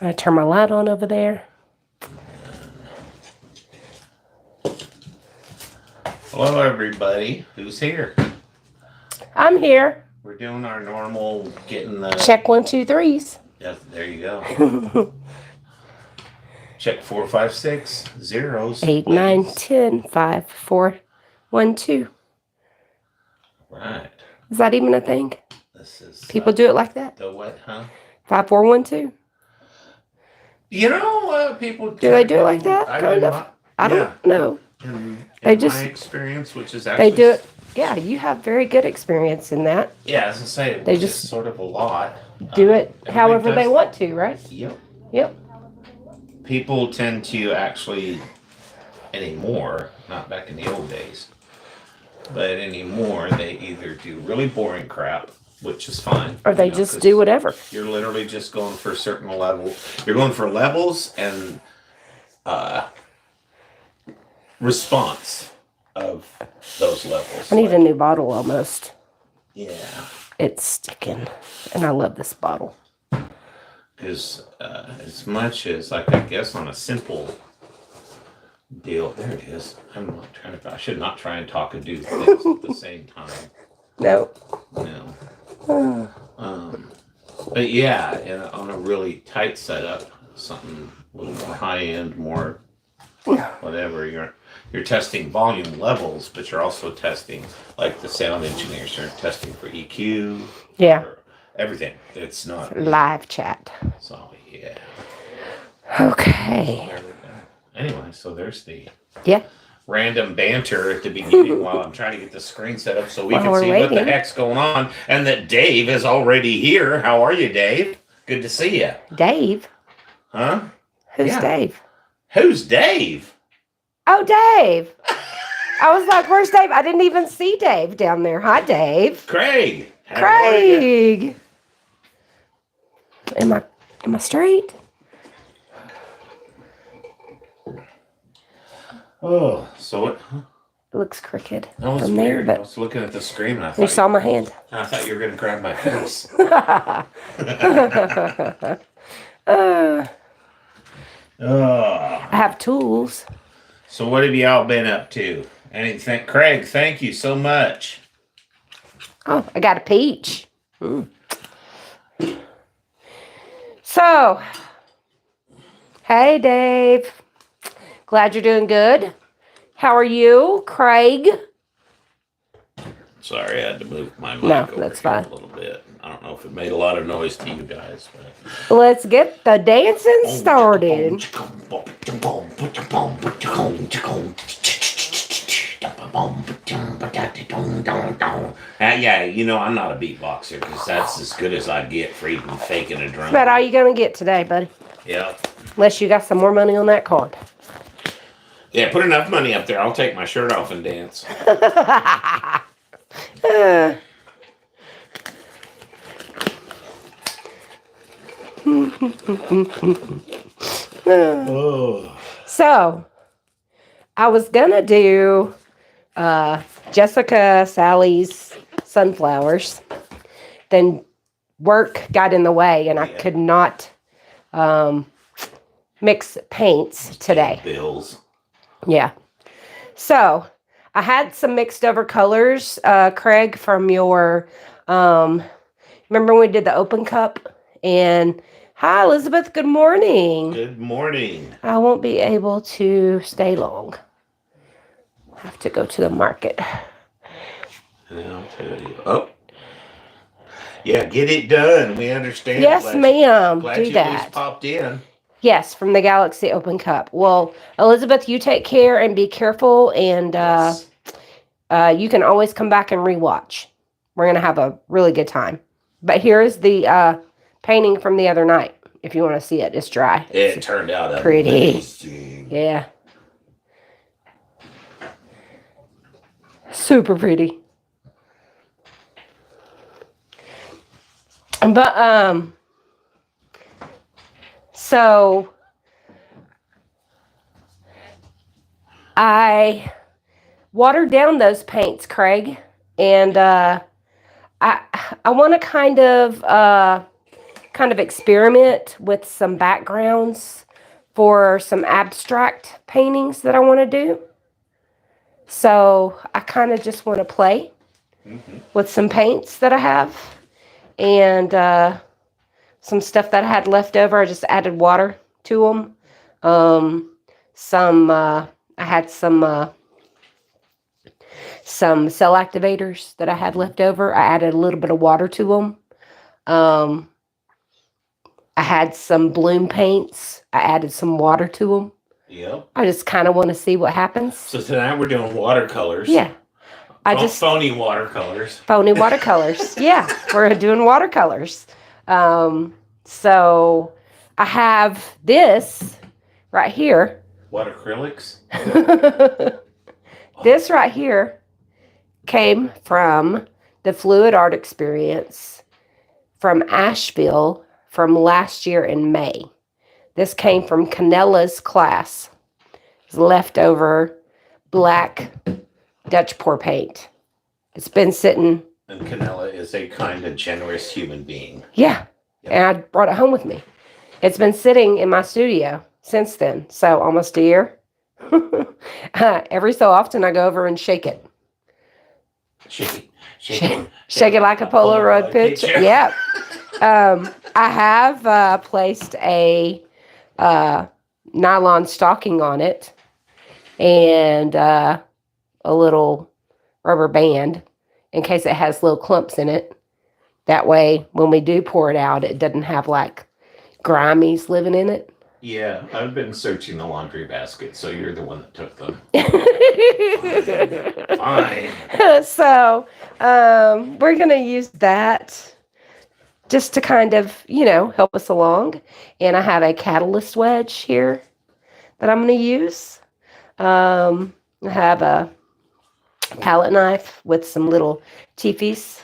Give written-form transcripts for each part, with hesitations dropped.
I turn my light on over there. Hello, everybody. Who's here? I'm here. We're doing our normal getting the... Check 1, 2, 3s. Yes, there you go. Check 4, 5, 6 zeros. 8, 9, 10, 5, 4, 1, 2. Right. Is that even a thing? This is... People do it like that? The what, huh? 5, 4, 1, 2. You know, people... Do they do it like that? Kind of? I don't know. In They my experience, which is actually... They do it. Yeah, you have very good experience in that. Yeah, as I say, they just sort of a lot. Do it however they want to, right? Yep. Yep. People tend to actually, anymore, not back in the old days, but anymore, they either do really boring crap, which is fine. Or they just do whatever. You're literally just going for a certain level. You're going for levels and response of those levels. I need a new bottle almost. Yeah. It's sticking. And I love this bottle. Because as much as, like, I guess on a simple deal, there it is. I'm not trying to, I should not try and talk and do things at the same time. No. No. But yeah, on a really tight setup, something a little more high end, more whatever, you're testing volume levels, but you're also testing, like the sound engineers are testing for EQ. Yeah. Everything. It's not live chat. So yeah. Okay. Anyway, so there's the random banter at the beginning while I'm trying to get the screen set up so we can see what the heck's going on, and that Dave is already here. How are you, Dave? Good to see you. Dave? Huh? Who's Dave? Who's Dave? Oh, Dave. I was like, where's Dave? I didn't even see Dave down there. Hi, Dave. Craig. Craig. Am I straight? Oh, so it looks crooked. No, it's weird. I was looking at the screen and I thought you saw my hand. I thought you were gonna grab my face. I have tools. So what have y'all been up to? Anything? Craig, thank you so much. Oh, I got a peach. So, hey, Dave. Glad you're doing good. How are you, Craig? Sorry, I had to move my mic over that's fine. A little bit. I don't know if it made a lot of noise to you guys. But... Let's get the dancing started. Yeah, you know, I'm not a beatboxer because that's as good as I get for even faking a drum. That's about all you're going to get today, buddy. Yeah. Unless you got some more money on that card. Yeah, put enough money up there. I'll take my shirt off and dance. So, I was going to do Jessica Sally's sunflowers. Then work got in the way and I could not mix paints today. Bills. Yeah. So I had some mixed over colors, Craig, from your, remember when we did the open cup? And hi, Elizabeth. Good morning. Good morning. I won't be able to stay long. I have to go to the market. And I'll tell you. Oh. Yeah, get it done. We understand. Yes, ma'am. Glad you at least popped in. Yes, from the Galaxy Open Cup. Well, Elizabeth, you take care and be careful. And you can always come back and rewatch. We're going to have a really good time. But here's the painting from the other night. If you want to see it, it's dry. It turned out pretty. Amazing. Yeah. Super pretty. But, so I watered down those paints, Craig, and I want to kind of kind of experiment with some backgrounds for some abstract paintings that I want to do. So I kind of just want to play with some paints that I have. And some stuff that I had left over. I just added water to them. I had some cell activators that I had left over. I added a little bit of water to them. I had some bloom paints. I added some water to them. Yep. I just kind of want to see what happens. So tonight we're doing watercolors. Yeah. Phony watercolors. Phony watercolors. Yeah, we're doing watercolors. So I have this right here. What, acrylics? This right here came from the Fluid Art Experience from Asheville from last year in May. This came from Canella's class. It's leftover black Dutch pour paint. It's been sitting. And Canella is a kind and generous human being. Yeah. Yep. And I brought it home with me. It's been sitting in my studio since then. So almost a year. Every so often I go over and shake it. Shake it like a Polaroid picture. Yeah. I have placed a nylon stocking on it and a little rubber band in case it has little clumps in it. That way, when we do pour it out, it doesn't have like grimies living in it. Yeah, I've been searching the laundry basket, so you're the one that took them. Fine. So, we're going to use that just to kind of, help us along. And I have a catalyst wedge here that I'm going to use. I have a palette knife with some little teepees.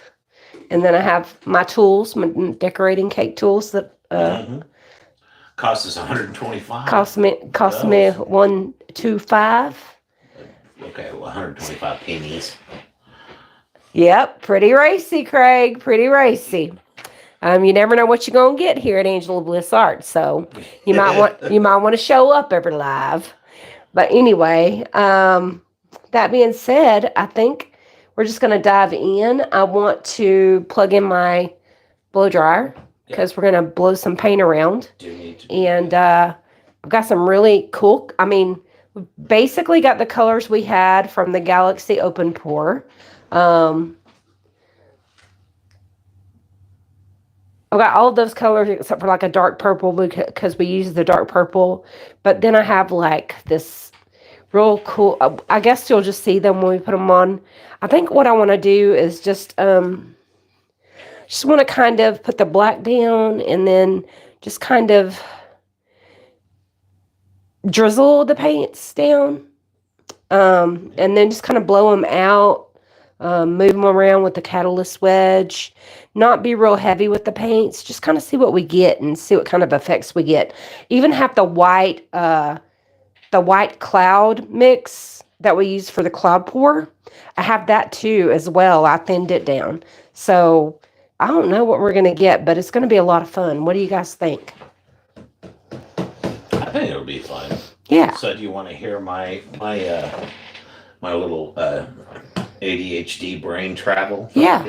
And then I have my tools, my decorating cake tools that cost us $125. Cost me $125. Okay, well, 125 pennies. Yep, pretty racy, Craig. Pretty racy. You never know what you're gonna get here at AngeliaBlissArt, so you might want to show up every live. But anyway, that being said, I think we're just gonna dive in. I want to plug in my blow dryer because we're gonna blow some paint around. And I've got some really cool. We basically got the colors we had from the Galaxy Open Pour. I've got all of those colors except for like a dark purple because we use the dark purple. But then I have like this real cool, I guess you'll just see them when we put them on. I think what I want to do is just want to kind of put the black down and then just kind of drizzle the paints down. And then just kind of blow them out. Move them around with the catalyst wedge. Not be real heavy with the paints. Just kind of see what we get and see what kind of effects we get. Even have the white cloud mix that we use for the cloud pour. I have that too as well. I thinned it down. So I don't know what we're going to get, but it's going to be a lot of fun. What do you guys think? I think it'll be fun. Yeah. So do you want to hear my little ADHD brain travel? Yeah.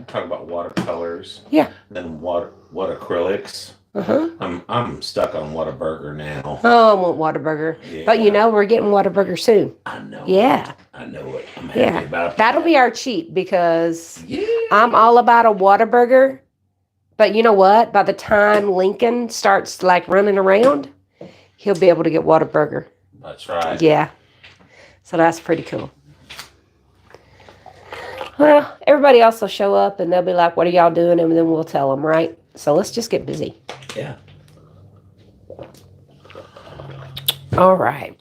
Talk about watercolors. Yeah. Then what acrylics. I'm stuck on Whataburger now. Oh, I want Whataburger. Yeah. But we're getting Whataburger soon. I know. Yeah. I know it. I'm happy about it. That'll be our cheat because I'm all about a Whataburger. But you know what? By the time Lincoln starts like running around, he'll be able to get Whataburger. That's right. Yeah. So that's pretty cool. Well, everybody else will show up and they'll be like, what are y'all doing? And then we'll tell them, right? So let's just get busy. Yeah. All right.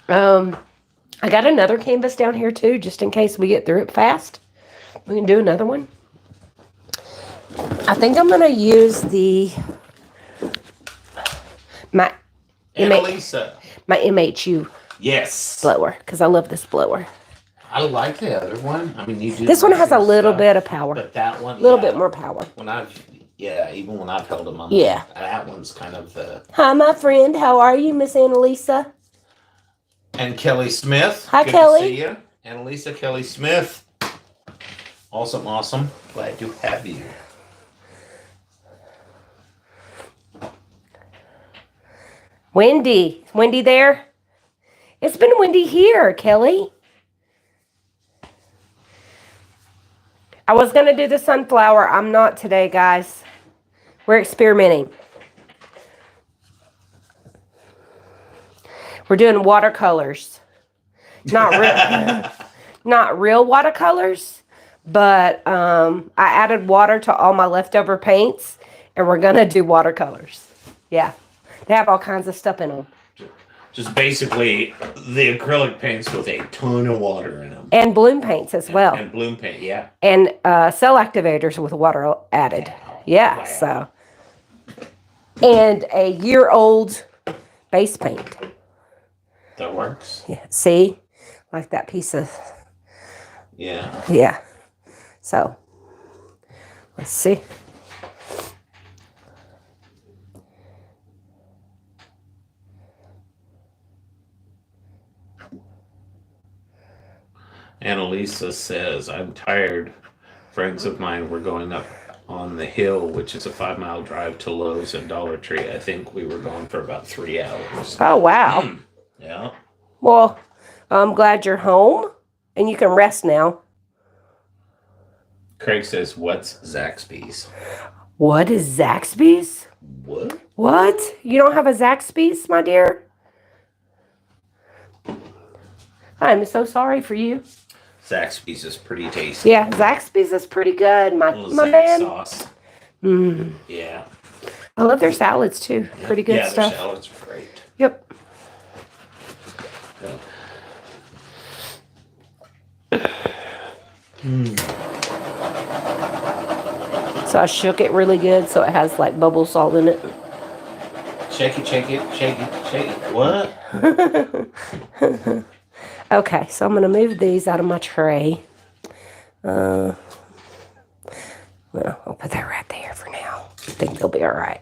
I got another canvas down here too, just in case we get through it fast. We can do another one. I think I'm going to use my MHU blower because I love this blower. I like the other one. You do. This one has a little bit of power. But that one, a little bit more power. Yeah, even when I've held them on Yeah. that one's kind of the... Hi, my friend. How are you, Miss Annalisa? And Kelly Smith. Hi, Good Kelly. to see you. Annalisa, Kelly Smith. Awesome, awesome. Glad to have you. Wendy. Wendy there? It's been windy here, Kelly. I was going to do the sunflower. I'm not today, guys. We're experimenting. We're doing watercolors. Not real watercolors, but I added water to all my leftover paints, and we're going to do watercolors. Yeah. They have all kinds of stuff in them. Just basically the acrylic paints with a ton of water in them. And bloom paints as well. And bloom paint, yeah. And cell activators with water added. Wow. Yeah, Wow. so. And a year-old base paint. That works. Yeah, see? Like that piece of... Yeah. Yeah. So, let's see. Annalisa says, I'm tired. Friends of mine were going up on the hill, which is a 5-mile drive to Lowe's and Dollar Tree. I think we were gone for about 3 hours. Oh, wow. Yeah. Well, I'm glad you're home and you can rest now. Craig says, what's Zaxby's? What is Zaxby's? What? What? You don't have a Zaxby's, my dear? I'm so sorry for you. Zaxby's is pretty tasty. Yeah, Zaxby's is pretty good, my Zax man. Sauce. Mm. Yeah. I love their salads too. Yeah. Pretty good stuff. Their salads are great. Yep. So I shook it really good so it has like bubble salt in it. Shake it, shake it, shake it, shake it. What? Okay, so I'm going to move these out of my tray. Well, I'll put that right there for now. I think they'll be all right.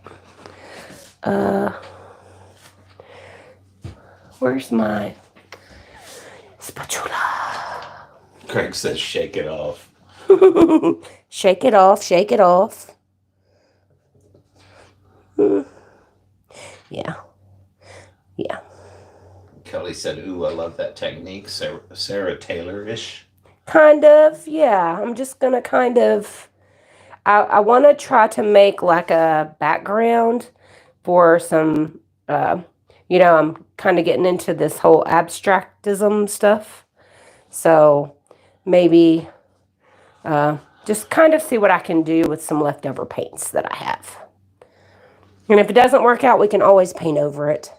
Where's my spatula? Craig says, shake it off. Shake it off, shake it off. Yeah. Yeah. Kelly said, ooh, I love that technique. Sarah Taylor-ish. Kind of, yeah. I'm just going to kind of... I want to try to make like a background for some... I'm kind of getting into this whole abstractism stuff. So maybe just kind of see what I can do with some leftover paints that I have. And if it doesn't work out, we can always paint over it.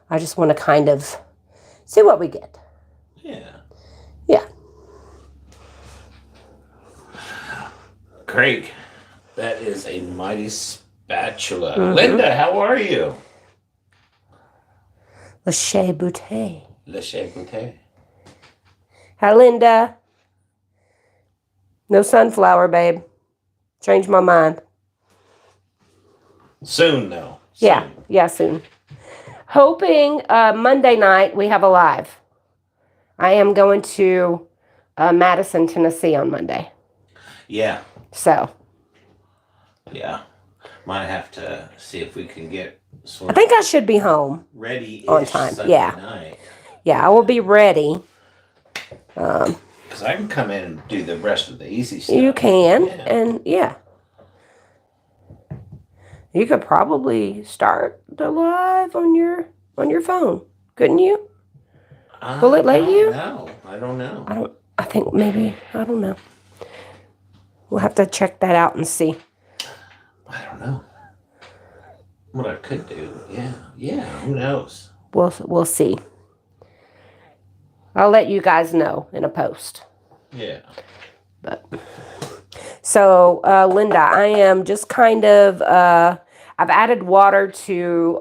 I just want to kind of see what we get. Yeah. Yeah. Craig, that is a mighty spatula. Mm-hmm. Linda, how are you? Le Chez Boutte. Le Chez Boutte. Hi, Linda. No sunflower, babe. Changed my mind. Soon, though. Soon. Yeah, soon. Hoping Monday night we have a live. I am going to Madison, Tennessee on Monday. Yeah. So. Yeah. Might have to see if we can get I think I should be home. Ready on time. Sunday Yeah. night. Yeah, I will be ready. Because I can come in and do the rest of the easy stuff. You can, yeah. And yeah. You could probably start the live on your phone, couldn't you? Will it let you? No, I don't know. I think maybe, I don't know. We'll have to check that out and see. I don't know. What I could do, yeah, who knows? We'll see. I'll let you guys know in a post. Yeah. But so, Linda, I am just kind of, I've added water to,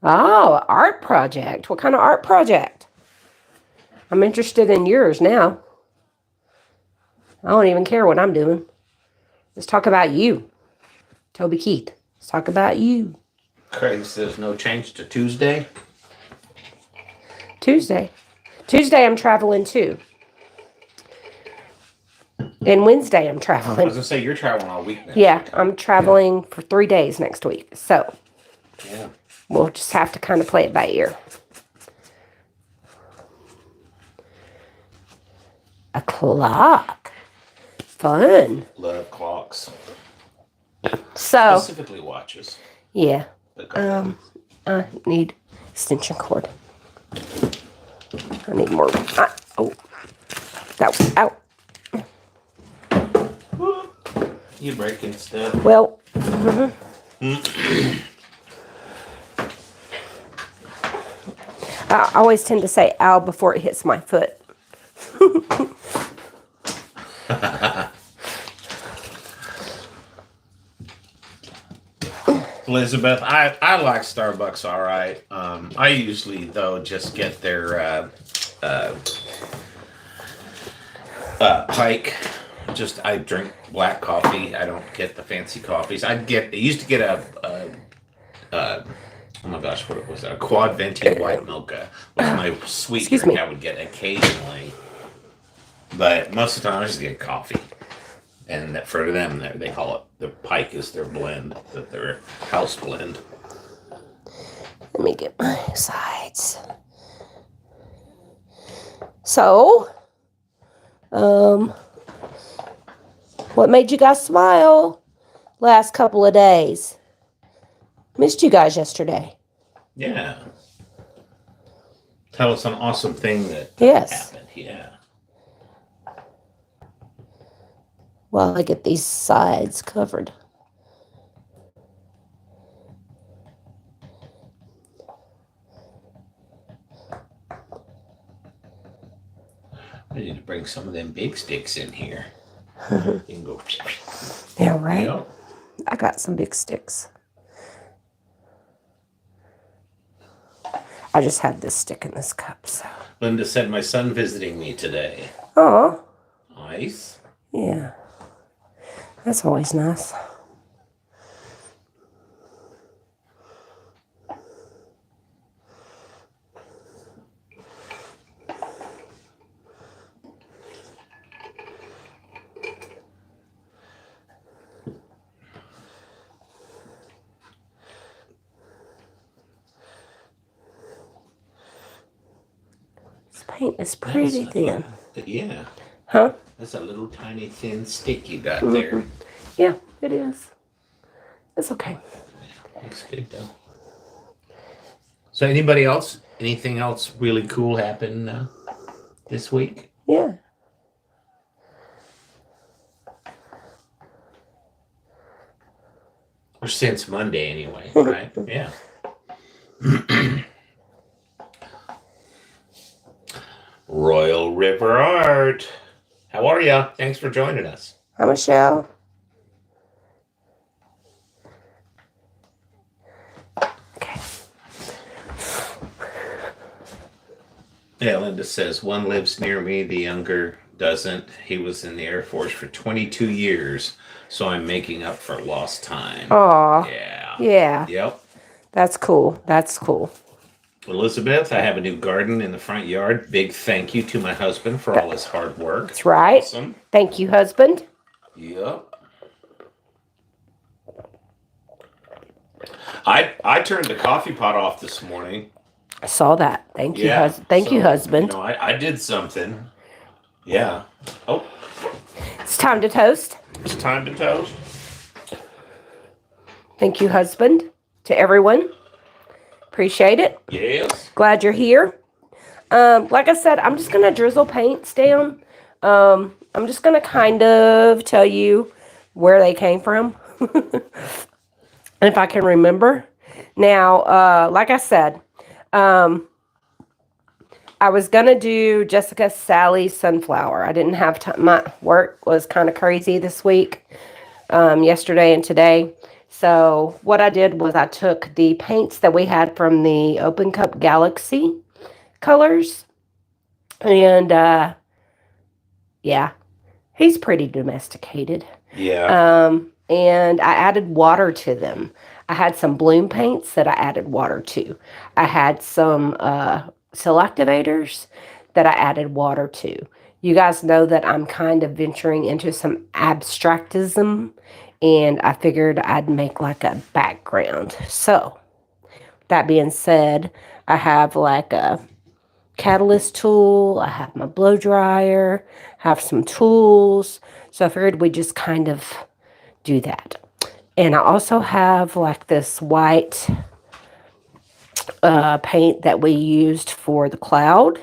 art project. What kind of art project? I'm interested in yours now. I don't even care what I'm doing. Let's talk about you. Toby Keith, let's talk about you. Craig says no change to Tuesday. Tuesday I'm traveling too. And Wednesday I'm I traveling. was gonna say you're traveling all week next Yeah, week. I'm traveling for 3 days next week. So Yeah. we'll just have to kind of play it by ear. A clock. Fun. Love clocks. So Specifically watches. yeah. But go ahead. I need extension cord. I need more. Oh, that was out. You breaking stuff. Well, I always tend to say ow before it hits my foot. Elizabeth, I like Starbucks all right. I usually, though, just get their Pike. I drink black coffee. I don't get the fancy coffees. I used to get oh my gosh, what was that? A quad venti white mocha was my sweet Excuse drink me. I would get occasionally. But most of the time I just get coffee. And for them, they call it, the Pike is their blend, their house blend. Let me get my sides. So, what made you guys smile last couple of days? Missed you guys yesterday. Yeah. Tell us an awesome thing that Yes. happened. Yeah. While I get these sides covered. I need to bring some of them big sticks in here. You can go. Yeah, right? Yep. I got some big sticks. I just had this stick in this cup, so. Linda said my son visiting me today. Oh, Nice. yeah. That's always nice. This paint is pretty thin. Yeah. Huh? That's a little tiny thin stick you got there. Yeah, it is. It's okay. Looks good though. So anything else really cool happened this week? Yeah. Or since Monday anyway, right? Yeah. Royal River Art. How are ya? Thanks for joining us. Hi, Michelle. Okay. Yeah, Linda says, one lives near me, the younger doesn't. He was in the Air Force for 22 years, so I'm making up for lost time. Aw. Yeah. Yeah. Yep. That's cool. That's cool. Elizabeth, I have a new garden in the front yard. Big thank you to my husband for all his hard work. That's right. Awesome. Thank you, husband. Yep. I turned the coffee pot off this morning. I saw that. Thank you, Yeah. Thank you, husband. You know, I did something. Yeah. Oh, It's time to toast. it's time to toast. Thank you, husband. To everyone. Appreciate it. Yes. Glad you're here. Like I said, I'm just going to drizzle paints down. I'm just going to kind of tell you where they came from. And if I can remember. Now, like I said, I was going to do Jessica Sally's Sunflower. I didn't have time. My work was kind of crazy this week, yesterday and today. So what I did was I took the paints that we had from the Open Cup Galaxy colors. And, yeah, he's pretty domesticated. Yeah. And I added water to them. I had some bloom paints that I added water to. I had some selectivators that I added water to. You guys know that I'm kind of venturing into some abstractism, and I figured I'd make like a background. So, that being said, I have like a catalyst tool, I have my blow dryer, have some tools. So I figured we'd just kind of do that. And I also have like this white paint that we used for the cloud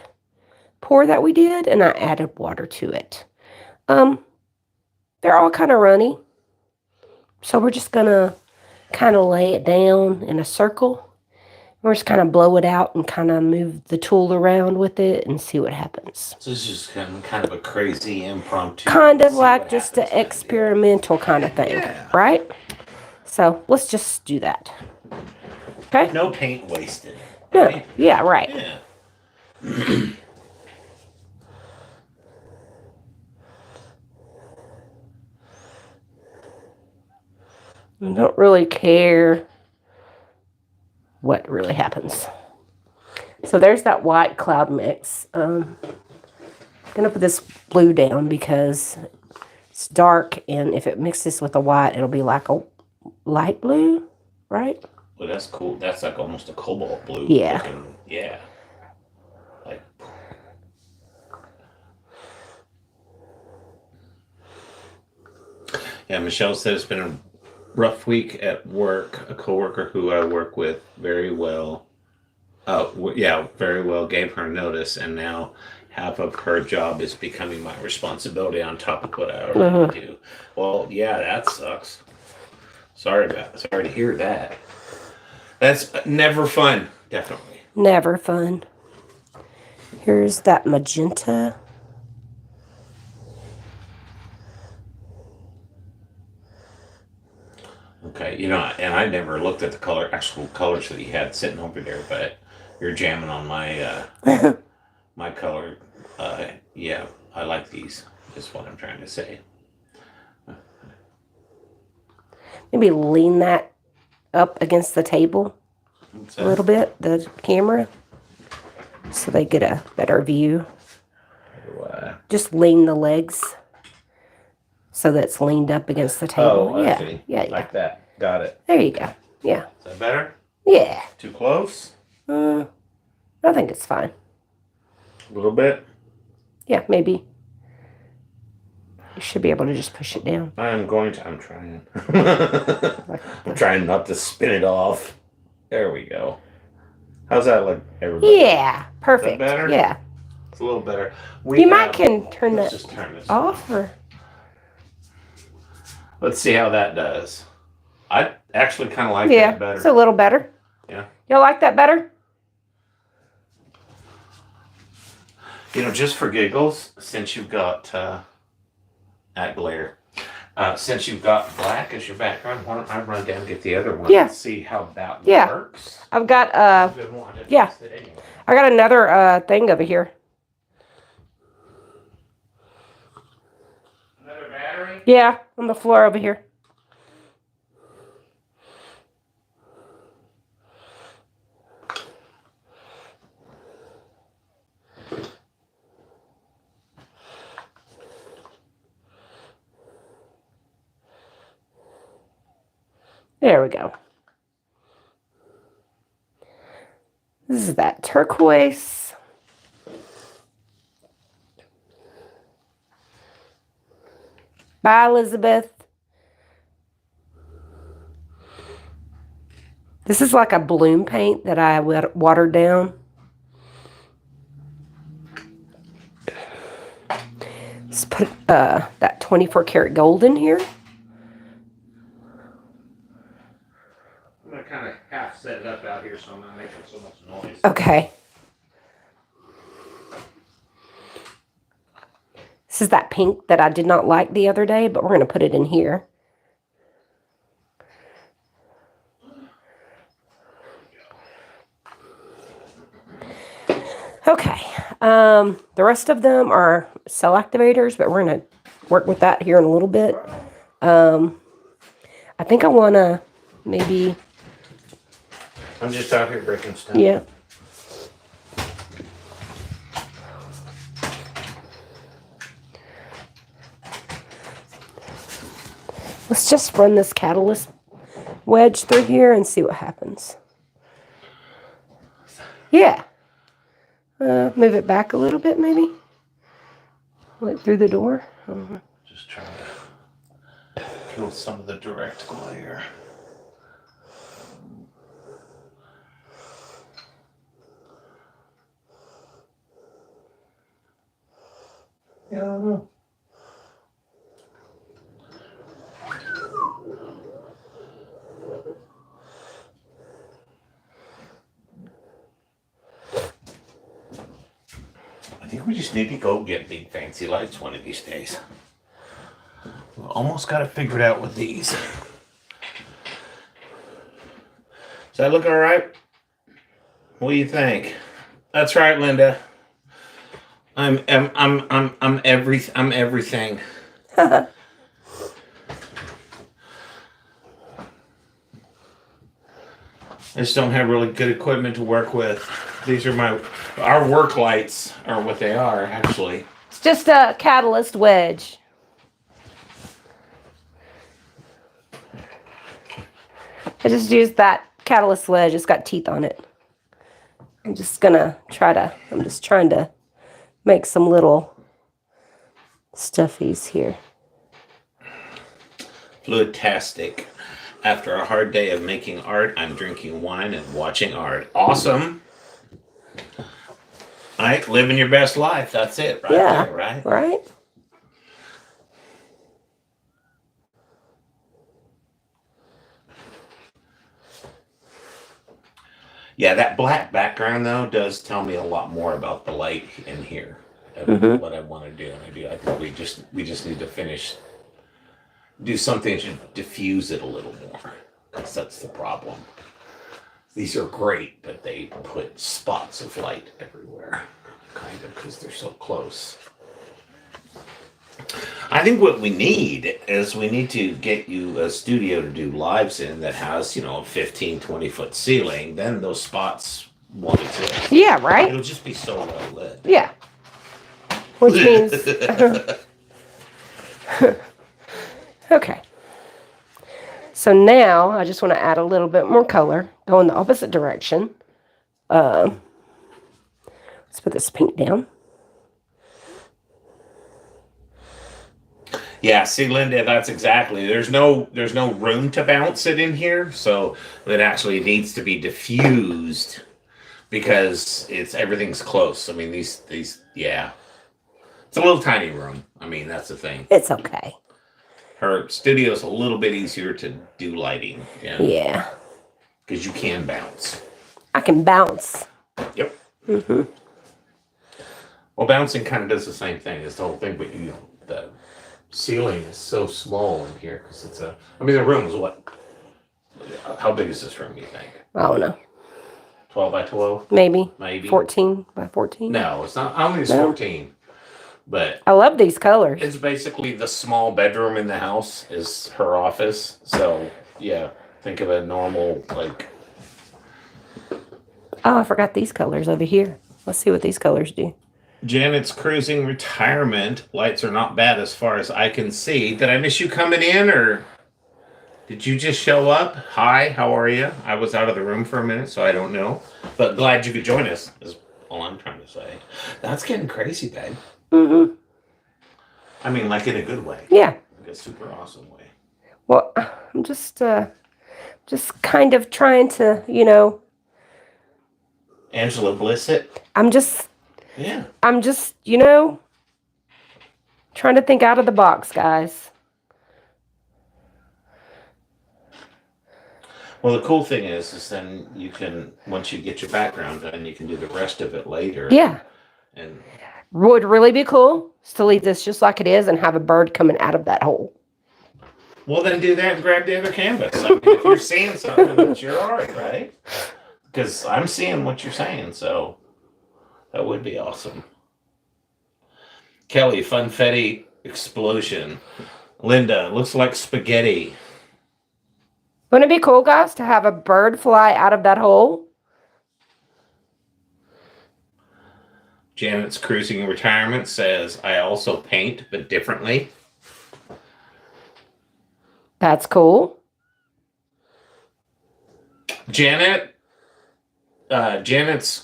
pour that we did, and I added water to it. They're all kind of runny. So we're just gonna kind of lay it down in a circle. We're just kind of blow it out and kind of move the tool around with it and see what happens. So it's just kind of a crazy impromptu. Kind of like just an experimental kind of thing, right? So let's just do that. Okay? No paint wasted. No, Right? yeah, right. Yeah. I don't really care what really happens. So there's that white cloud mix. I'm gonna put this blue down because it's dark, and if it mixes with the white, it'll be like a light blue, right? Well, that's cool. That's like almost a cobalt blue. Yeah. Looking, yeah. Like. Yeah, Michelle said it's been a rough week at work. A coworker who I work with very well, very well, gave her notice, and now half of her job is becoming my responsibility on top of what I already do. Well, yeah, that sucks. Sorry to hear that. That's never fun, definitely. Never fun. Here's that magenta. Okay, and I never looked at the actual colors that he had sitting over there, but you're jamming on my my color. Yeah, I like these. Is what I'm trying to say. Maybe lean that up against the table a little bit, the camera, so they get a better view. Just lean the legs so that it's leaned up against the table. Oh, yeah. I see. Yeah, like that. Got it. There you go. Yeah. Is that better? Yeah. Too close? I think it's fine. A little bit? Yeah, maybe. You should be able to just push it down. I'm trying. I'm trying not to spin it off. There we go. How's that look, everybody? Yeah, perfect. Is that better? Yeah. It's a little better. Can turn that just turn this off. Or... Let's see how that does. I actually kind of like that better. It's a little better. Yeah. You like that better? Just for giggles, since you've got at glare, since you've got black as your background, why don't I run down and get the other one and see how that works? I've got I got another thing over here. Another battery? Yeah, on the floor over here. There we go. This is that turquoise. Bye, Elizabeth. This is like a bloom paint that I watered down. Let's put that 24 karat gold in here. I'm going to kind of half set it up out here so I'm not making so much noise. Okay. This is that pink that I did not like the other day, but we're going to put it in here. Okay. The rest of them are cell activators, but we're going to work with that here in a little bit. I think I want to maybe, I'm just out here breaking stuff. yeah. Let's just run this catalyst wedge through here and see what happens. Yeah. Move it back a little bit, maybe. Like through the door. Just trying to kill some of the direct glare. Yeah, I don't know. I think we just need to go get big fancy lights one of these days. We've almost got it figured out with these. Does that look all right? What do you think? That's right, Linda. I'm everything. I just don't have really good equipment to work with. These are our work lights are what they are, actually. It's just a catalyst wedge. I just used that catalyst wedge. It's got teeth on it. I'm just trying to make some little stuffies here. Fluidtastic. After a hard day of making art, I'm drinking wine and watching art. Awesome. Right, living your best life. That's it, right there, right? Right. Yeah, that black background though does tell me a lot more about the light in here. What I want to do. I think we just need to do something to diffuse it a little more, because that's the problem. These are great, but they put spots of light everywhere, kind of, because they're so close. I think what we need is we need to get you a studio to do lives in that has, a 15, 20-foot ceiling. Then those spots won't exist. Yeah, right? It'll just be so well lit. Yeah. Which means... Okay. So now I just want to add a little bit more color. Go in the opposite direction. Let's put this pink down. Yeah, see, Linda, that's exactly. There's no room to bounce it in here, so it actually needs to be diffused because everything's close. I mean, these yeah. It's a little tiny room. I mean, that's the thing. It's okay. Her studio's a little bit easier to do lighting. Yeah. Because you can bounce. I can bounce. Yep. Mm-hmm. Well, bouncing kind of does the same thing. It's the whole thing, but the ceiling is so small in here because the room is what? How big is this room, you think? I don't know. 12 by 12? Maybe. 14 by 14? No, it's not. I don't think it's 14. But I love these colors. it's basically the small bedroom in the house is her office. So, yeah, think of a normal, like... Oh, I forgot these colors over here. Let's see what these colors do. Janet's cruising retirement. Lights are not bad as far as I can see. Did I miss you coming in, or did you just show up? Hi, how are you? I was out of the room for a minute, so I don't know. But glad you could join us, is all I'm trying to say. That's getting crazy, babe. Mm-hmm. I mean, like in a good way. Yeah. Like a super awesome way. Well, I'm just kind of trying to, Angela Bliss it. I'm just, Yeah. trying to think out of the box, guys. Well, the cool thing is then you can, once you get your background done, you can do the rest of it later. Yeah. And would really be cool is to leave this just like it is and have a bird coming out of that hole. Well, then do that and grab the other canvas. I mean, if you're seeing something, that's your art, right? Because I'm seeing what you're saying, so that would be awesome. Kelly, funfetti explosion. Linda, looks like spaghetti. Wouldn't it be cool, guys, to have a bird fly out of that hole? Janet's cruising retirement says, I also paint, but differently. That's cool. Janet's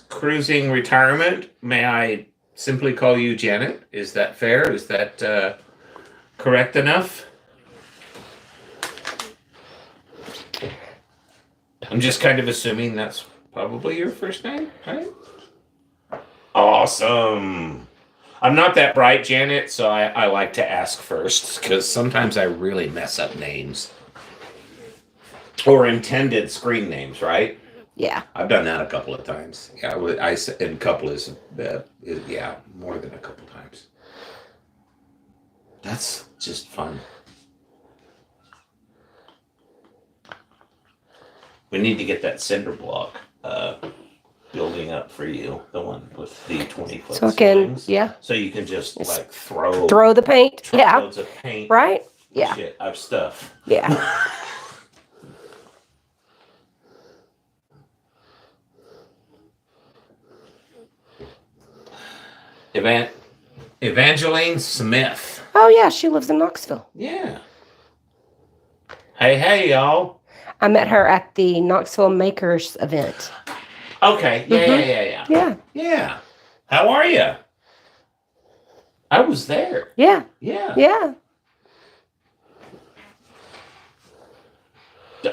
cruising retirement. May I simply call you Janet? Is that fair? Is that correct enough? I'm just kind of assuming that's probably your first name, right? Awesome. I'm not that bright, Janet, so I like to ask first because sometimes I really mess up names. Or intended screen names, right? Yeah. I've done that a couple of times. Yeah, and a couple is yeah, more than a couple times. That's just fun. We need to get that cinder block building up for you, the one with the 20-foot So ceilings. yeah. So you can just like throw the paint. Yeah. truckloads of paint. Right? Yeah. Shit, I've stuff. Yeah. Evangeline Smith. Oh yeah, she lives in Knoxville. Yeah. Hey, y'all. I met her at the Knoxville Makers event. Okay. Yeah. Yeah. Yeah. How are you? I was there. Yeah. Yeah. Yeah.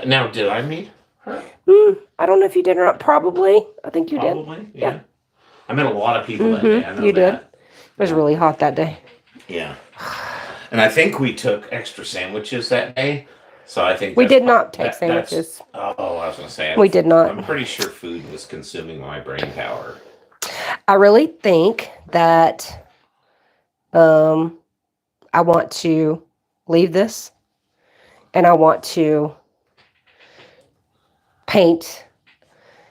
Now, did I meet her? I don't know if you did or not. Probably. I think you did. Probably. Yeah. I met a lot of people that day. I know You did. that. It was really hot that day. Yeah. And I think we took extra sandwiches that day. So I think We did not take sandwiches. I was going to say. We did not. I'm pretty sure food was consuming my brain power. I really think that I want to leave this and I want to paint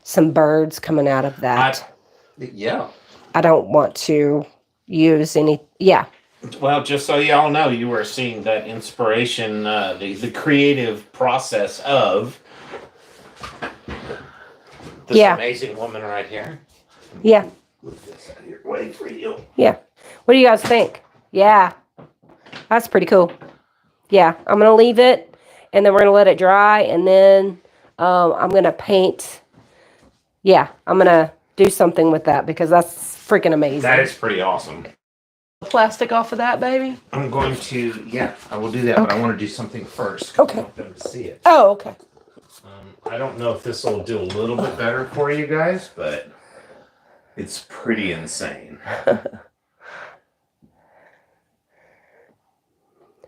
some birds coming out of that. Yeah. I don't want to use any. Yeah. Well, just so y'all know, you were seeing that inspiration, the creative process of this amazing woman right here. Yeah. Move this out of your way for you. Yeah. What do you guys think? Yeah. That's pretty cool. Yeah. I'm going to leave it and then we're going to let it dry and then I'm going to paint. Yeah. I'm going to do something with that because that's freaking amazing. That is pretty awesome. Plastic off of that, baby? I'm going to, yeah, I will do that, but I want to do something first. Okay. I want them to see it. Oh, okay. I don't know if this will do a little bit better for you guys, but it's pretty insane.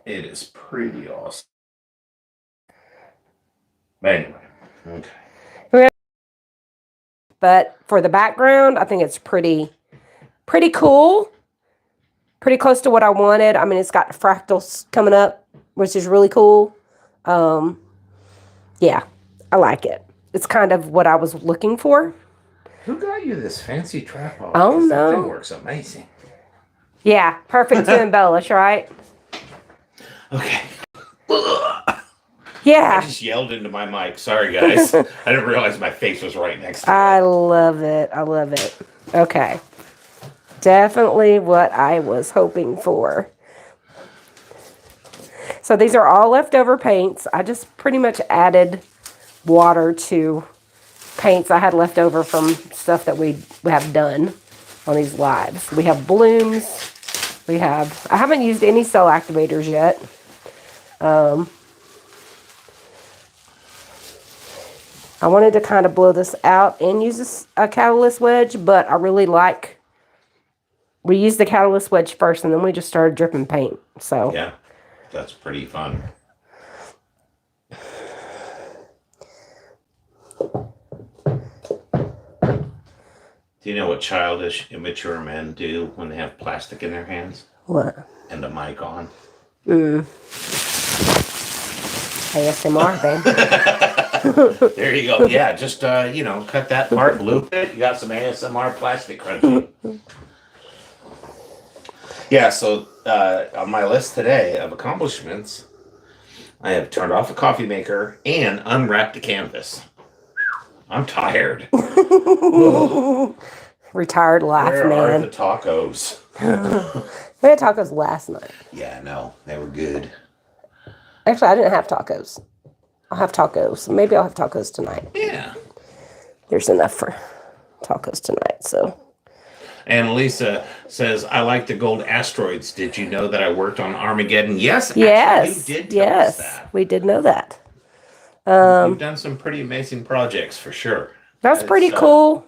It is pretty awesome. Anyway, okay. But for the background, I think it's pretty cool. Pretty close to what I wanted. I mean, it's got fractals coming up, which is really cool. Yeah, I like it. It's kind of what I was looking for. Who got you this fancy tripod? Oh, no. That thing works amazing. Yeah, perfect to embellish, right? Okay. Yeah. I just yelled into my mic. Sorry, guys. I didn't realize my face was right next to it. I love it. I love it. Okay. Definitely what I was hoping for. So these are all leftover paints. I just pretty much added water to paints I had left over from stuff that we have done on these lives. We have blooms. I haven't used any cell activators yet. I wanted to kind of blow this out and use a catalyst wedge, but I really like, we used the catalyst wedge first and then we just started dripping paint. So yeah, that's pretty fun. Do you know what childish, immature men do when they have plastic in their hands? What? And a mic on? ASMR, babe. There you go. Yeah, just, cut that part, loop it. You got some ASMR plastic crunching. Yeah, so on my list today of accomplishments, I have turned off a coffee maker and unwrapped a canvas. I'm tired. Retired life, Where are the man. tacos? We had tacos last night. Yeah, no, they were good. Actually, I didn't have tacos. I'll have tacos. Maybe I'll have tacos tonight. Yeah. There's enough for tacos tonight, so. And Lisa says, I like the gold asteroids. Did you know that I worked on Armageddon? Yes, actually, Yes. you did tell us that. We did know that. You've done some pretty amazing projects for sure. That's pretty cool.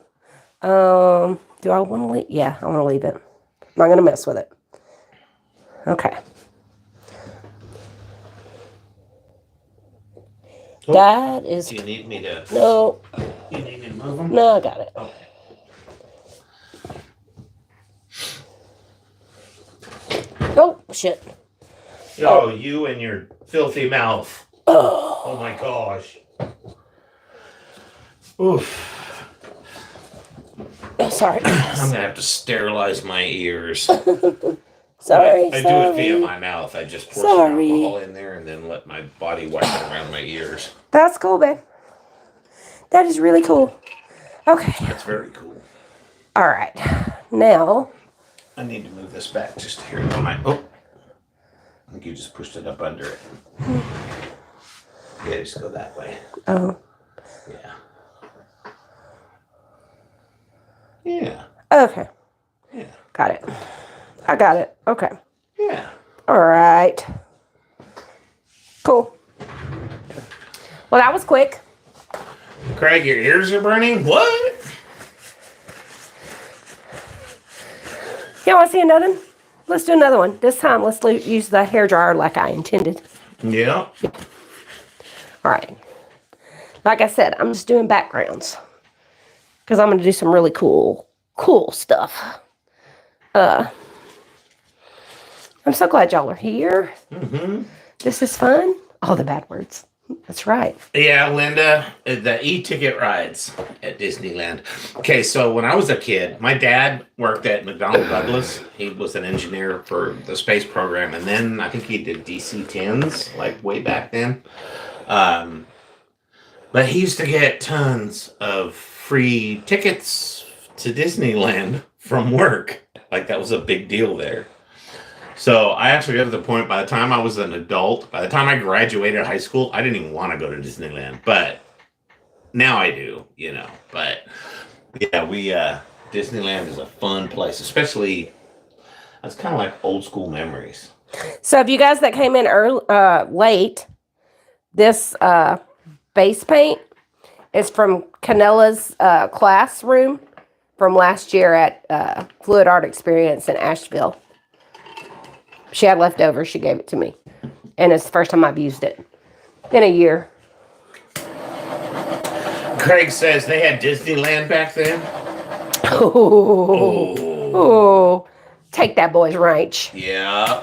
Do I want to leave? Yeah, I want to leave it. I'm not going to mess with it. Okay. Oh, that is... Do you need me to... No. You need me to move them? No, I got it. Okay. Oh, shit. Oh, you and your filthy mouth. Oh my gosh. Oof. Oh, sorry. I'm gonna have to sterilize my ears. Sorry. I do it via my mouth. I just pour some Sorry. alcohol in there and then let my body wipe it around my ears. That's cool, babe. That is really cool. Okay. That's very cool. All right. Now. I need to move this back just here on my... Oh. I think you just pushed it up under it. Yeah, just go that way. Oh. Yeah. Yeah. Okay. Yeah. Got it. I got it. Okay. Yeah. All right. Cool. Well, that was quick. Craig, your ears are burning? What? You want to see another one? Let's do another one. This time, let's use the hairdryer like I intended. Yeah. All right. Like I said, I'm just doing backgrounds because I'm going to do some really cool stuff. I'm so glad y'all are here. Mm-hmm. This is fun. All the bad words. That's right. Yeah, Linda, the e-ticket rides at Disneyland. Okay, so when I was a kid, my dad worked at McDonnell Douglas. He was an engineer for the space program, and then I think he did DC-10s, like way back then. But he used to get tons of free tickets to Disneyland from work. Like, that was a big deal there. So I actually got to the point, by the time I was an adult, by the time I graduated high school, I didn't even want to go to Disneyland. But now I do, you know. But yeah, Disneyland is a fun place, especially, it's kind of like old school memories. So if you guys that came in late, this base paint is from Canella's classroom from last year at Fluid Art Experience in Asheville. She had leftovers. She gave it to me. And it's the first time I've used it in a year. Craig says they had Disneyland back then. Oh. Take that, boys ranch. Yeah.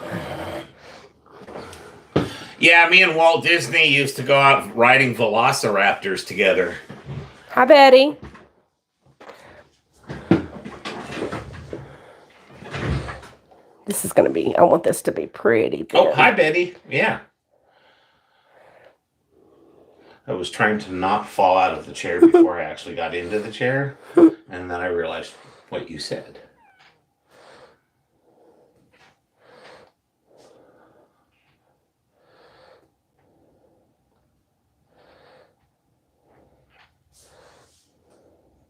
Yeah, me and Walt Disney used to go out riding velociraptors together. Hi, Betty. This is going to be, I want this to be pretty thin. Oh, hi, Betty. Yeah. I was trying to not fall out of the chair before I actually got into the chair. And then I realized what you said.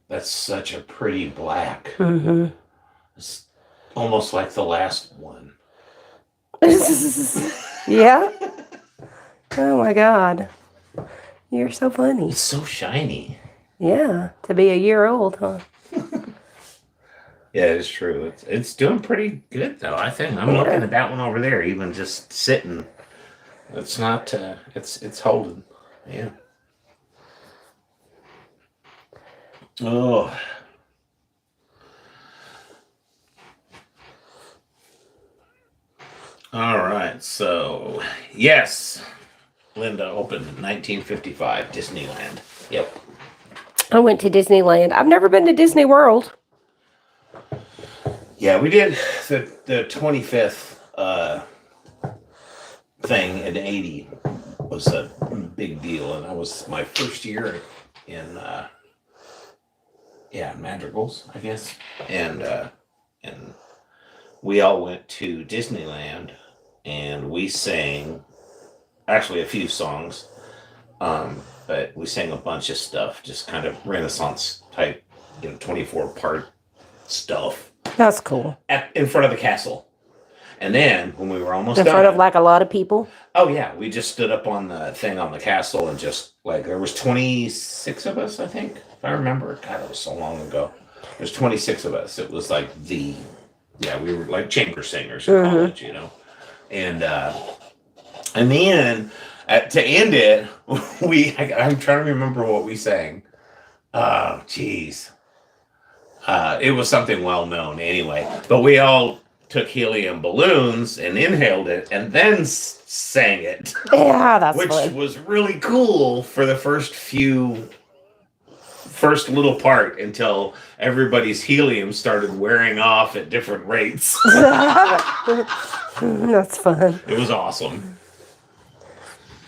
That's such a pretty black. Mm-hmm. It's almost like the last one. Yeah? Oh, my God. You're so funny. It's so shiny. Yeah, to be a year old, huh? Yeah, it's true. It's doing pretty good, though, I think. I'm looking at that one over there, even just sitting. It's not, it's holding. Yeah. Oh. All right, so, yes. Linda opened in 1955, Disneyland. Yep. I went to Disneyland. I've never been to Disney World. Yeah, we did the 25th thing in 80 was a big deal, and that was my first year in Madrigals, I guess. And we all went to Disneyland, and we sang actually a few songs, but we sang a bunch of stuff, just kind of Renaissance type, 24-part stuff. That's cool. In front of the castle. And then when we were almost in done, front of like a lot of people. Oh yeah, we just stood up on the thing on the castle and just like there was 26 of us, I think, if I remember. God, it was so long ago. There's 26 of us. It was like we were like chamber singers in college, And then to end it, I'm trying to remember what we sang. Oh, geez. It was something well known anyway, but we all took helium balloons and inhaled it and then sang it. Yeah, that's which fun. was really cool for the first little part until everybody's helium started wearing off at different rates. That's fun. It was awesome.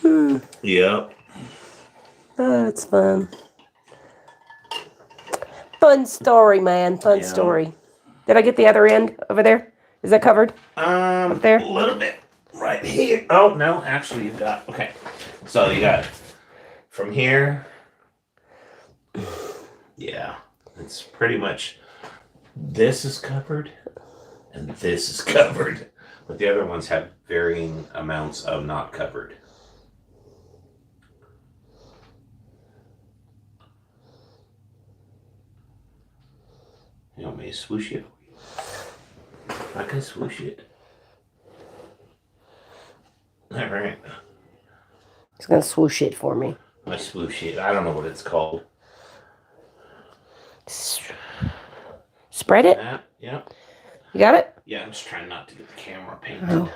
Yep. Oh, that's fun. Fun story, man. Fun story. Did I get the other end over there? Is that covered? Up there? A little bit. Right here. Oh, no. Actually, you've got... Okay. So, you got from here. Yeah. It's pretty much... This is covered. And this is covered. But the other ones have varying amounts of not covered. You want me to swoosh it? I can swoosh it. All right. He's going to swoosh it for me. I swoosh it. I don't know what it's called. Spread it? Yeah. You got it? Yeah, I'm just trying not to get the camera painted. Oh.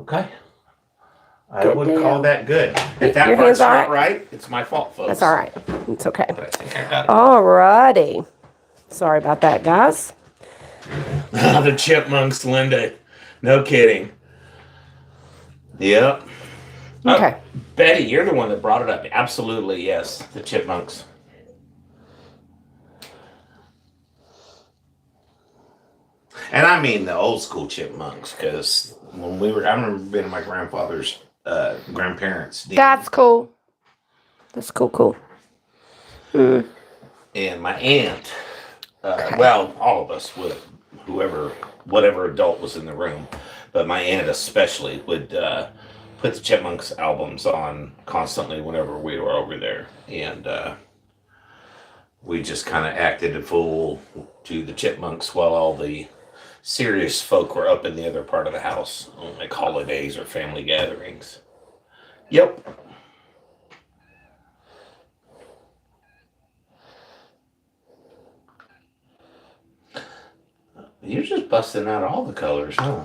Okay. I would call that good. If that Your part's hand's all not right, it's my fault, folks. That's all right. It's okay. But I think I got it. All righty. Sorry about that, guys. The chipmunks, Linda. No kidding. Yep. Okay. Betty, you're the one that brought it up. Absolutely, yes. The chipmunks. And I mean the old school chipmunks, because when I remember being at my grandfather's grandparents. That's cool. That's cool. And my aunt, well, all of us would, whatever adult was in the room, but my aunt especially would put the Chipmunks albums on constantly whenever we were over there. And we just kind of acted a fool to the Chipmunks while all the serious folk were up in the other part of the house on like holidays or family gatherings. Yep. You're just busting out all the colors, huh?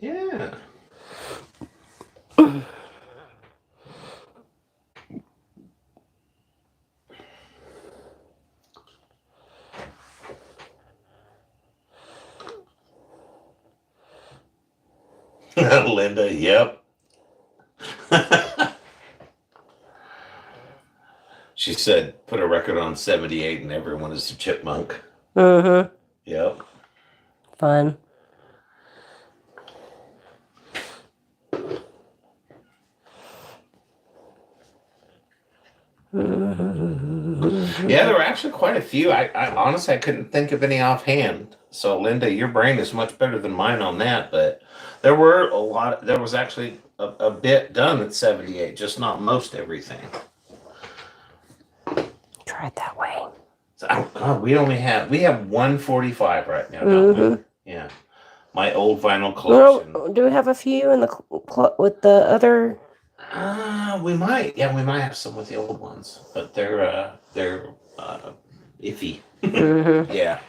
Yeah. Linda, yep. She said, put a record on 78 and everyone is a chipmunk. Mm-hmm. Yep. Fun. Yeah, there were actually quite a few. I honestly, I couldn't think of any offhand. So, Linda, your brain is much better than mine on that. But there were a lot. There was actually a bit done at 78, just not most everything. Try it that way. So, oh God, we have 145 right now. Don't we? Yeah, my old vinyl collection. Well, do we have a few in the with the other? We might. Yeah, we might have some with the old ones, but they're iffy. Yeah.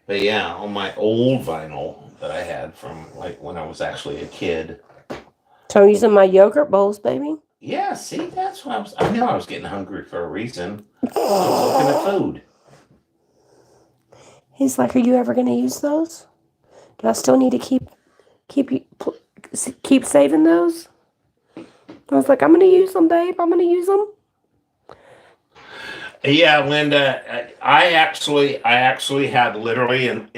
But yeah, on my old vinyl that I had from like when I was actually a kid. So I'm using my yogurt bowls, baby. Yeah, see, that's what I knew I was getting hungry for a reason. I was looking at food. He's like, "Are you ever going to use those? Do I still need to keep saving those?" I was like, "I'm going to use them, babe. I'm going to use them." Yeah, Linda, I actually had literally in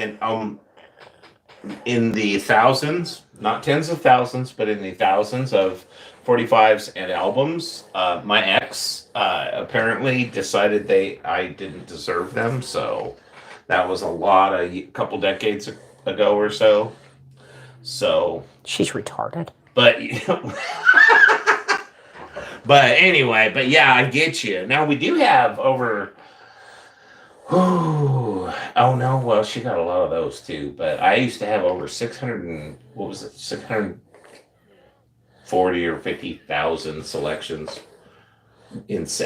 the thousands, not tens of thousands, but in the thousands of 45s and albums. My ex apparently decided I didn't deserve them, so that was a couple decades ago or so. So she's retarded. But but anyway, but yeah, I get you. Now we do have over. Oh no, well she got a lot of those too. But I used to have over 600 and what was it, 640 or 50,000 selections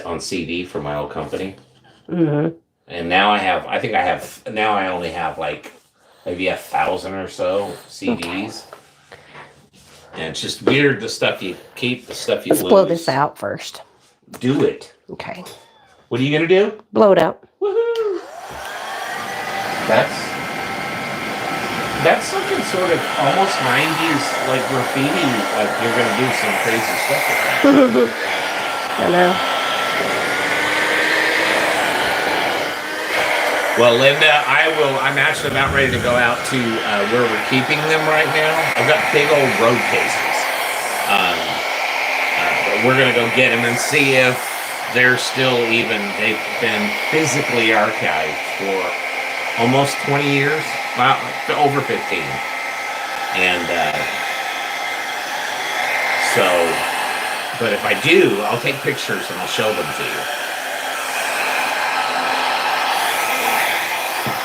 on CD for my old company. Mm-hmm. And now I only have like maybe 1,000 or so CDs. Okay. And it's just weird, the stuff you keep, the stuff you lose. Let's blow this out first. Do it. Okay. What are you gonna do? Blow it out. Woohoo! That's something sort of almost 90s like graffiti. Like you're gonna do some crazy stuff with that. I know. Well, Linda, I'm actually about ready to go out to where we're keeping them right now. I've got big old road cases. But we're gonna go get them and see if they're still they've been physically archived for almost 20 years, well, over 15. And but if I do, I'll take pictures and I'll show them to you.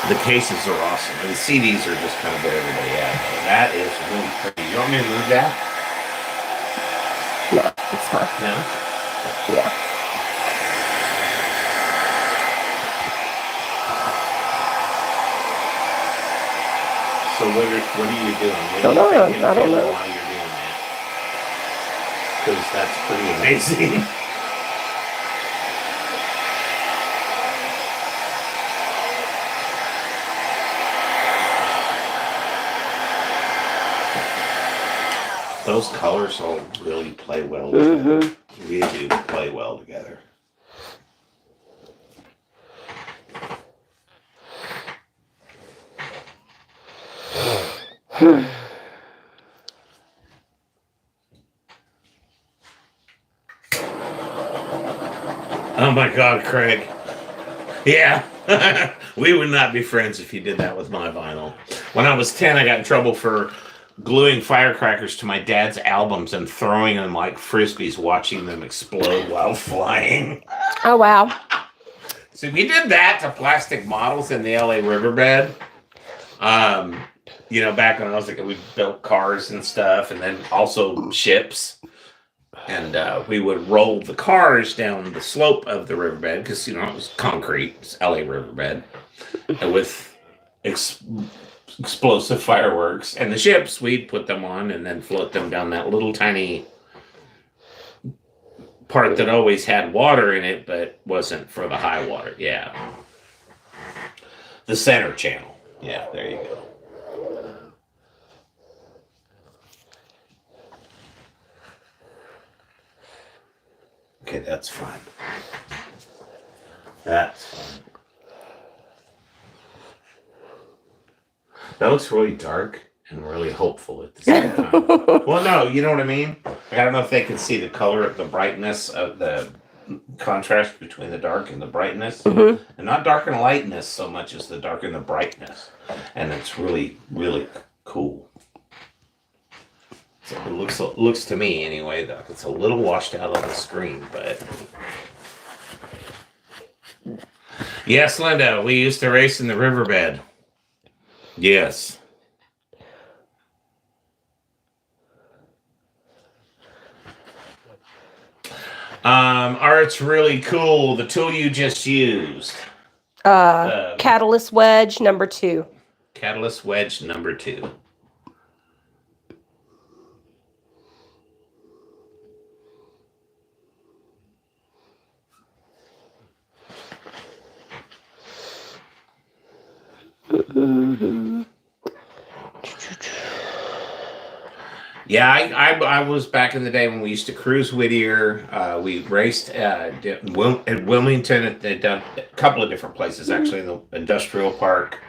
The cases are awesome. And the CDs are just kind of what everybody has. That is really pretty. You want me to move that? No, it's fine. No? Yeah. So what are you doing? I don't know. I don't know why you're doing that. Because that's pretty amazing. Those colors all really play well together. Mm-hmm. Really do play well together. Oh my God, Craig. Yeah. We would not be friends if you did that with my vinyl. When I was 10, I got in trouble for gluing firecrackers to my dad's albums and throwing them like frisbees, watching them explode while flying. Oh, wow. So we did that to plastic models in the LA riverbed. Back when I was like, we built cars and stuff, and then also ships. And we would roll the cars down the slope of the riverbed because, it was concrete, it's LA riverbed, and with explosive fireworks. And the ships, we'd put them on and then float them down that little tiny part that always had water in it, but wasn't for the high water. Yeah. The center channel. Yeah, there you go. Okay, that's fine. That's fine. That looks really dark and really hopeful at the same time. Well, no, you know what I mean? I don't know if they can see the color, the brightness of the contrast between the dark and the brightness. Mm-hmm. And not dark and lightness so much as the dark and the brightness. And it's really, really cool. So it looks to me anyway, that it's a little washed out on the screen, but yes, Linda, we used to race in the riverbed. Yes. Art's really cool. The tool you just used. Catalyst wedge number 2. Catalyst wedge number 2. Mm-hmm. Yeah, I was back in the day when we used to cruise Whittier. We raced at Wilmington. They'd done a couple of different places, actually, in the industrial park.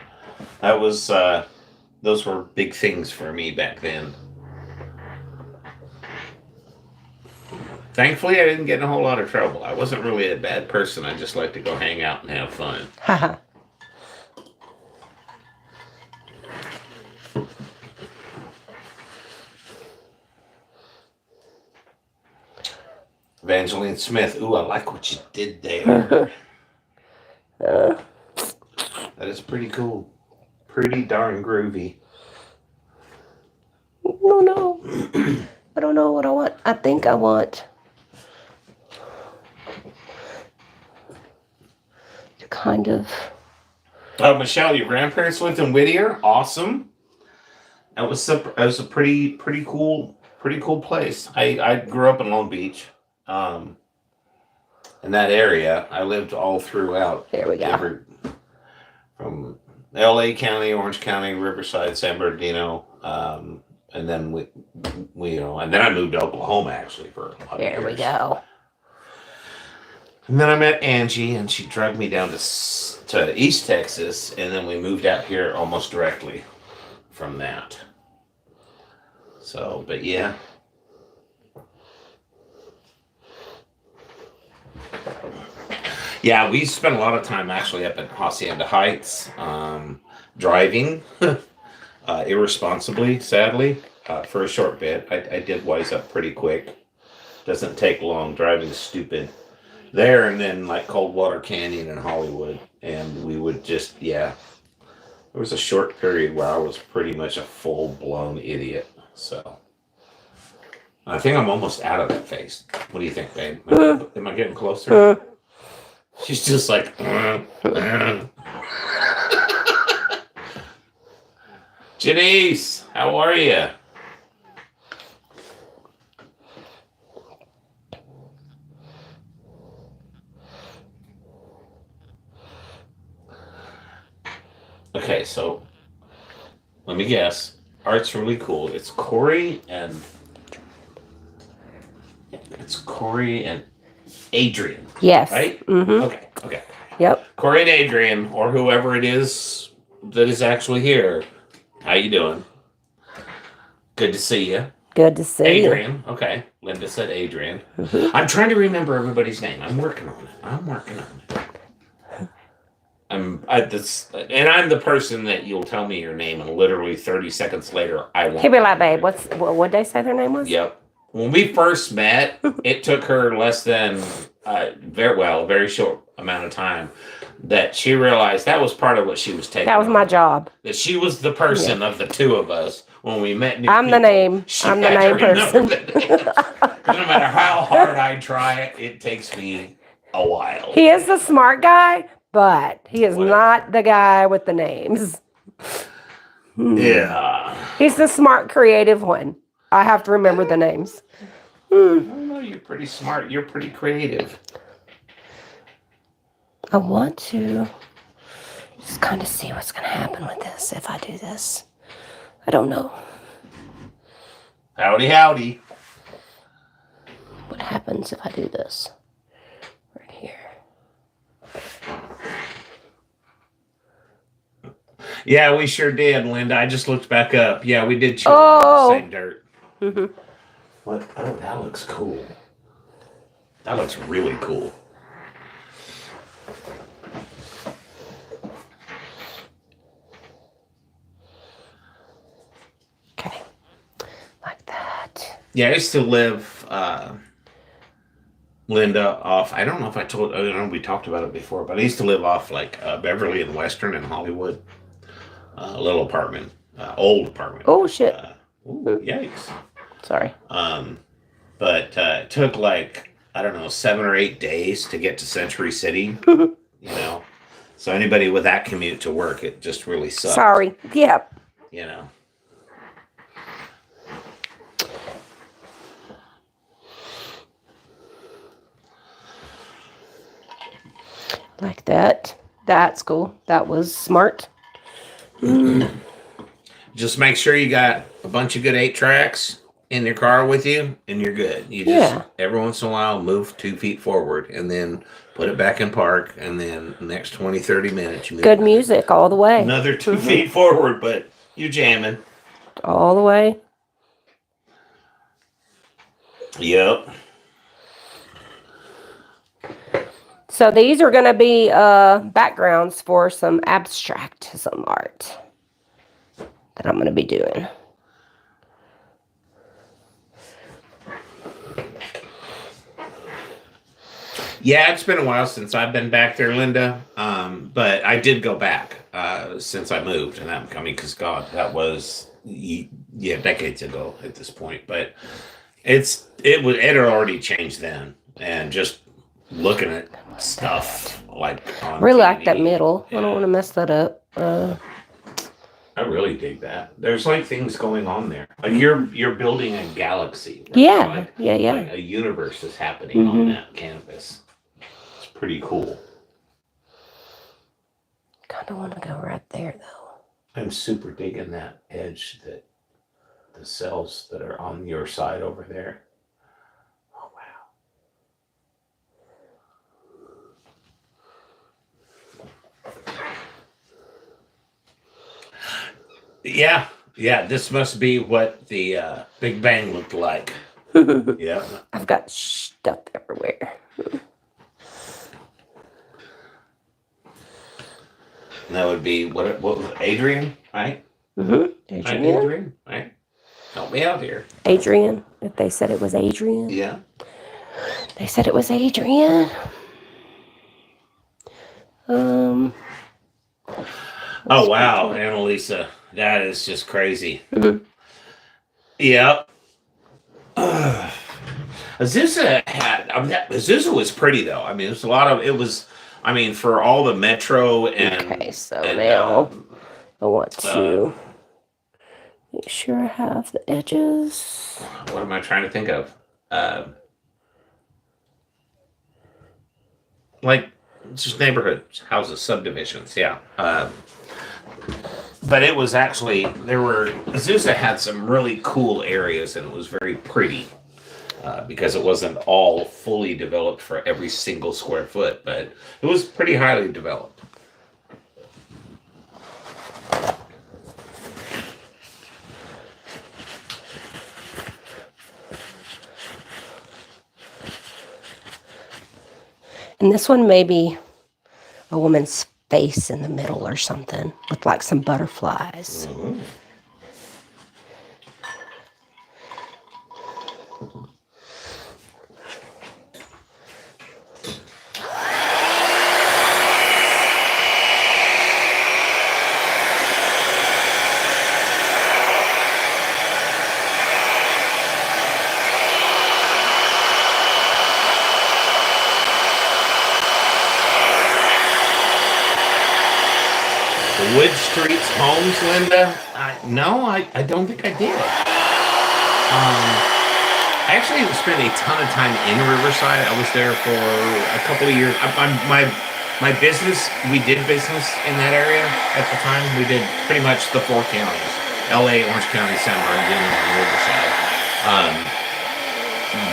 That was those were big things for me back then. Thankfully, I didn't get in a whole lot of trouble. I wasn't really a bad person. I just like to go hang out and have fun. Haha. Evangeline Smith. Ooh, I like what you did there. That is pretty cool. Pretty darn groovy. I don't know. I don't know what I want. I think I want to kind of. Oh, Michelle, your grandparents lived in Whittier. Awesome. That was a pretty cool place. I grew up in Long Beach, in that area. I lived all throughout. There we go. From L.A. County, Orange County, Riverside, San Bernardino, and then and then I moved to Oklahoma actually for a lot of years. There we go. And then I met Angie, and she dragged me down to East Texas, and then we moved out here almost directly from that. So, but yeah. Yeah, we spent a lot of time actually up in Hacienda Heights, driving irresponsibly, sadly, for a short bit. I did wise up pretty quick. Doesn't take long. Driving stupid. There and then like Coldwater Canyon in Hollywood. And we would just, yeah. There was a short period where I was pretty much a full-blown idiot. So I think I'm almost out of that phase. What do you think, babe? Am I getting closer? She's just like, Janice, how are you? Okay, so let me guess. Art's really cool. It's Corey and Adrian. Yes. Right? Mm-hmm. Okay. Yep. Corey and Adrian, or whoever it is that is actually here. How you doing? Good to see you. Good to see you. Adrian. Okay. Linda said Adrian. Mm-hmm. I'm trying to remember everybody's name. I'm working on it. I'm the person that you'll tell me your name, and literally 30 seconds later, I won't. He'll be like, babe, what'd they say their name was? Yep. When we first met, it took her less than a very short amount of time that she realized that was part of what she was taking. That was my job. That she was the person of the two of us when we met new I'm people. the name. I'm the name person. No matter how hard I try, it takes me a while. He is the smart guy, but he is not the guy with the names. Yeah. He's the smart, creative one. I have to remember the names. I don't know, you're pretty smart. You're pretty creative. I want to just kind of see what's going to happen with this if I do this. I don't know. Howdy, howdy. What happens if I do this? Right here. Yeah, we sure did, Linda. I just looked back up. Yeah, we did chew the same dirt. Mm-hmm. What? Oh, that looks cool. That looks really cool. Okay. Like that. Yeah, I used to live, Linda, off. I don't know if I don't know we talked about it before, but I used to live off like Beverly and Western in Hollywood. A little apartment, old apartment. Oh, shit. Yikes. Sorry. But it took like, I don't know, 7 or 8 days to get to Century City, you know. So anybody with that commute to work, it just really sucks. Sorry. Yep. You know. Like that. That's cool. That was smart. Just make sure you got a bunch of good 8-tracks in your car with you, and you're good. You just every once in a while move 2 feet forward, and then put it back in park, and then the next 20, 30 minutes you move Good music all the way. Another 2 feet forward, but you're jamming all the way. Yep. So these are going to be backgrounds for some abstractism art that I'm going to be doing. Yeah, it's been a while since I've been back there, Linda. But I did go back since I moved, and I'm coming because God, that was decades ago at this point. But it had already changed then, and just looking at stuff like on really TV, like that middle. I don't want to mess that up. I really dig that. There's like things going on there. Like you're building a galaxy. Right? Yeah, like, yeah. Like a universe is happening on that canvas. It's pretty cool. Kind of want to go right there though. I'm super digging that edge, that the cells that are on your side over there. Oh wow. Yeah, this must be what the Big Bang looked like. Yeah. I've got stuff everywhere. And that would be what was Adrian, right? Adrian. Right? Help me out here. Adrian. If they said it was Adrian. Yeah. They said it was Adrian. Oh wow, Annalisa, that is just crazy. Yep. Azusa Azusa was pretty though. I mean, there's a lot of for all the metro and. Okay, so now I want to make sure I have the edges. What am I trying to think of? Like just neighborhoods, houses, subdivisions, yeah. But it was actually Azusa had some really cool areas, and it was very pretty because it wasn't all fully developed for every single square foot, but it was pretty highly developed. And this one may be a woman's face in the middle or something with like some butterflies. Wood Street's Homes, Linda? No, I don't think I did. I actually spent a ton of time in Riverside. I was there for a couple of years. My business, we did business in that area at the time. We did pretty much the 4 counties: LA, Orange County, San Bernardino, and Riverside.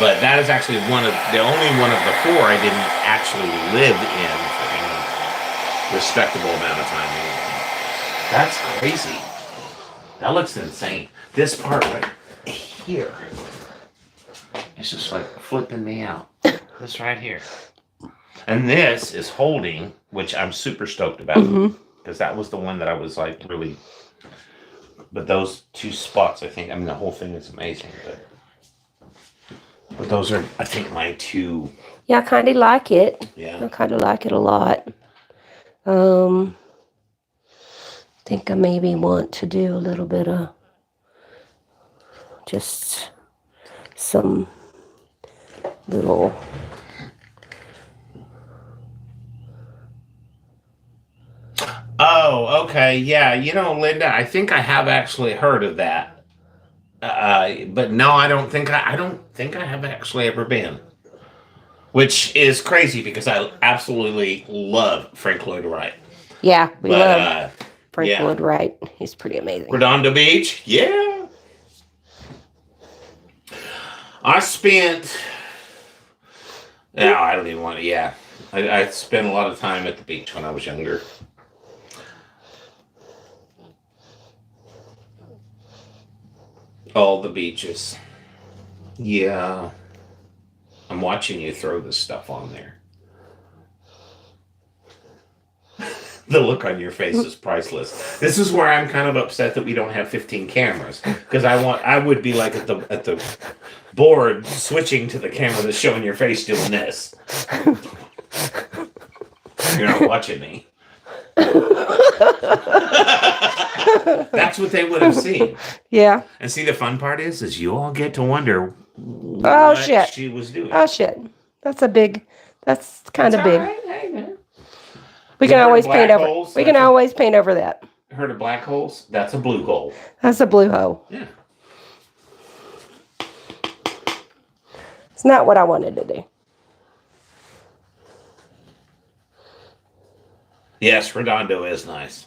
But that is actually the only one of the 4 I didn't actually live in for any respectable amount of time. That's crazy. That looks insane. This part right here, it's just like flipping me out. This right here. And this is holding, which I'm super stoked about, because that was the one that I was like really, but those 2 spots, I the whole thing is amazing, but those are, I think, my 2. Yeah, I kind of like it. Yeah. I kind of like it a lot. I think I maybe want to do a little bit of just some little Oh, okay. Yeah. Linda, I think I have actually heard of that. But no, I don't think I have actually ever been. Which is crazy because I absolutely love Frank Lloyd Wright. Yeah, we love Frank Yeah. Wood, right? He's pretty amazing. Redondo Beach, yeah. I spent. No, I don't even want to. Yeah, I spent a lot of time at the beach when I was younger. All the beaches. Yeah. I'm watching you throw this stuff on there. The look on your face is priceless. This is where I'm kind of upset that we don't have 15 cameras, because I would be like at the board switching to the camera that's showing your face doing this. You're not watching me. That's what they would have seen. Yeah. And see, the fun part is you all get to wonder Oh, what shit. she was doing. Oh, shit. That's kind of big. Right. Hey, man. We You can heard of always black paint over. holes? We can always paint over that. Heard of black holes? That's a blue hole. That's a blue hole. Yeah. It's not what I wanted to do. Yes, Redondo is nice.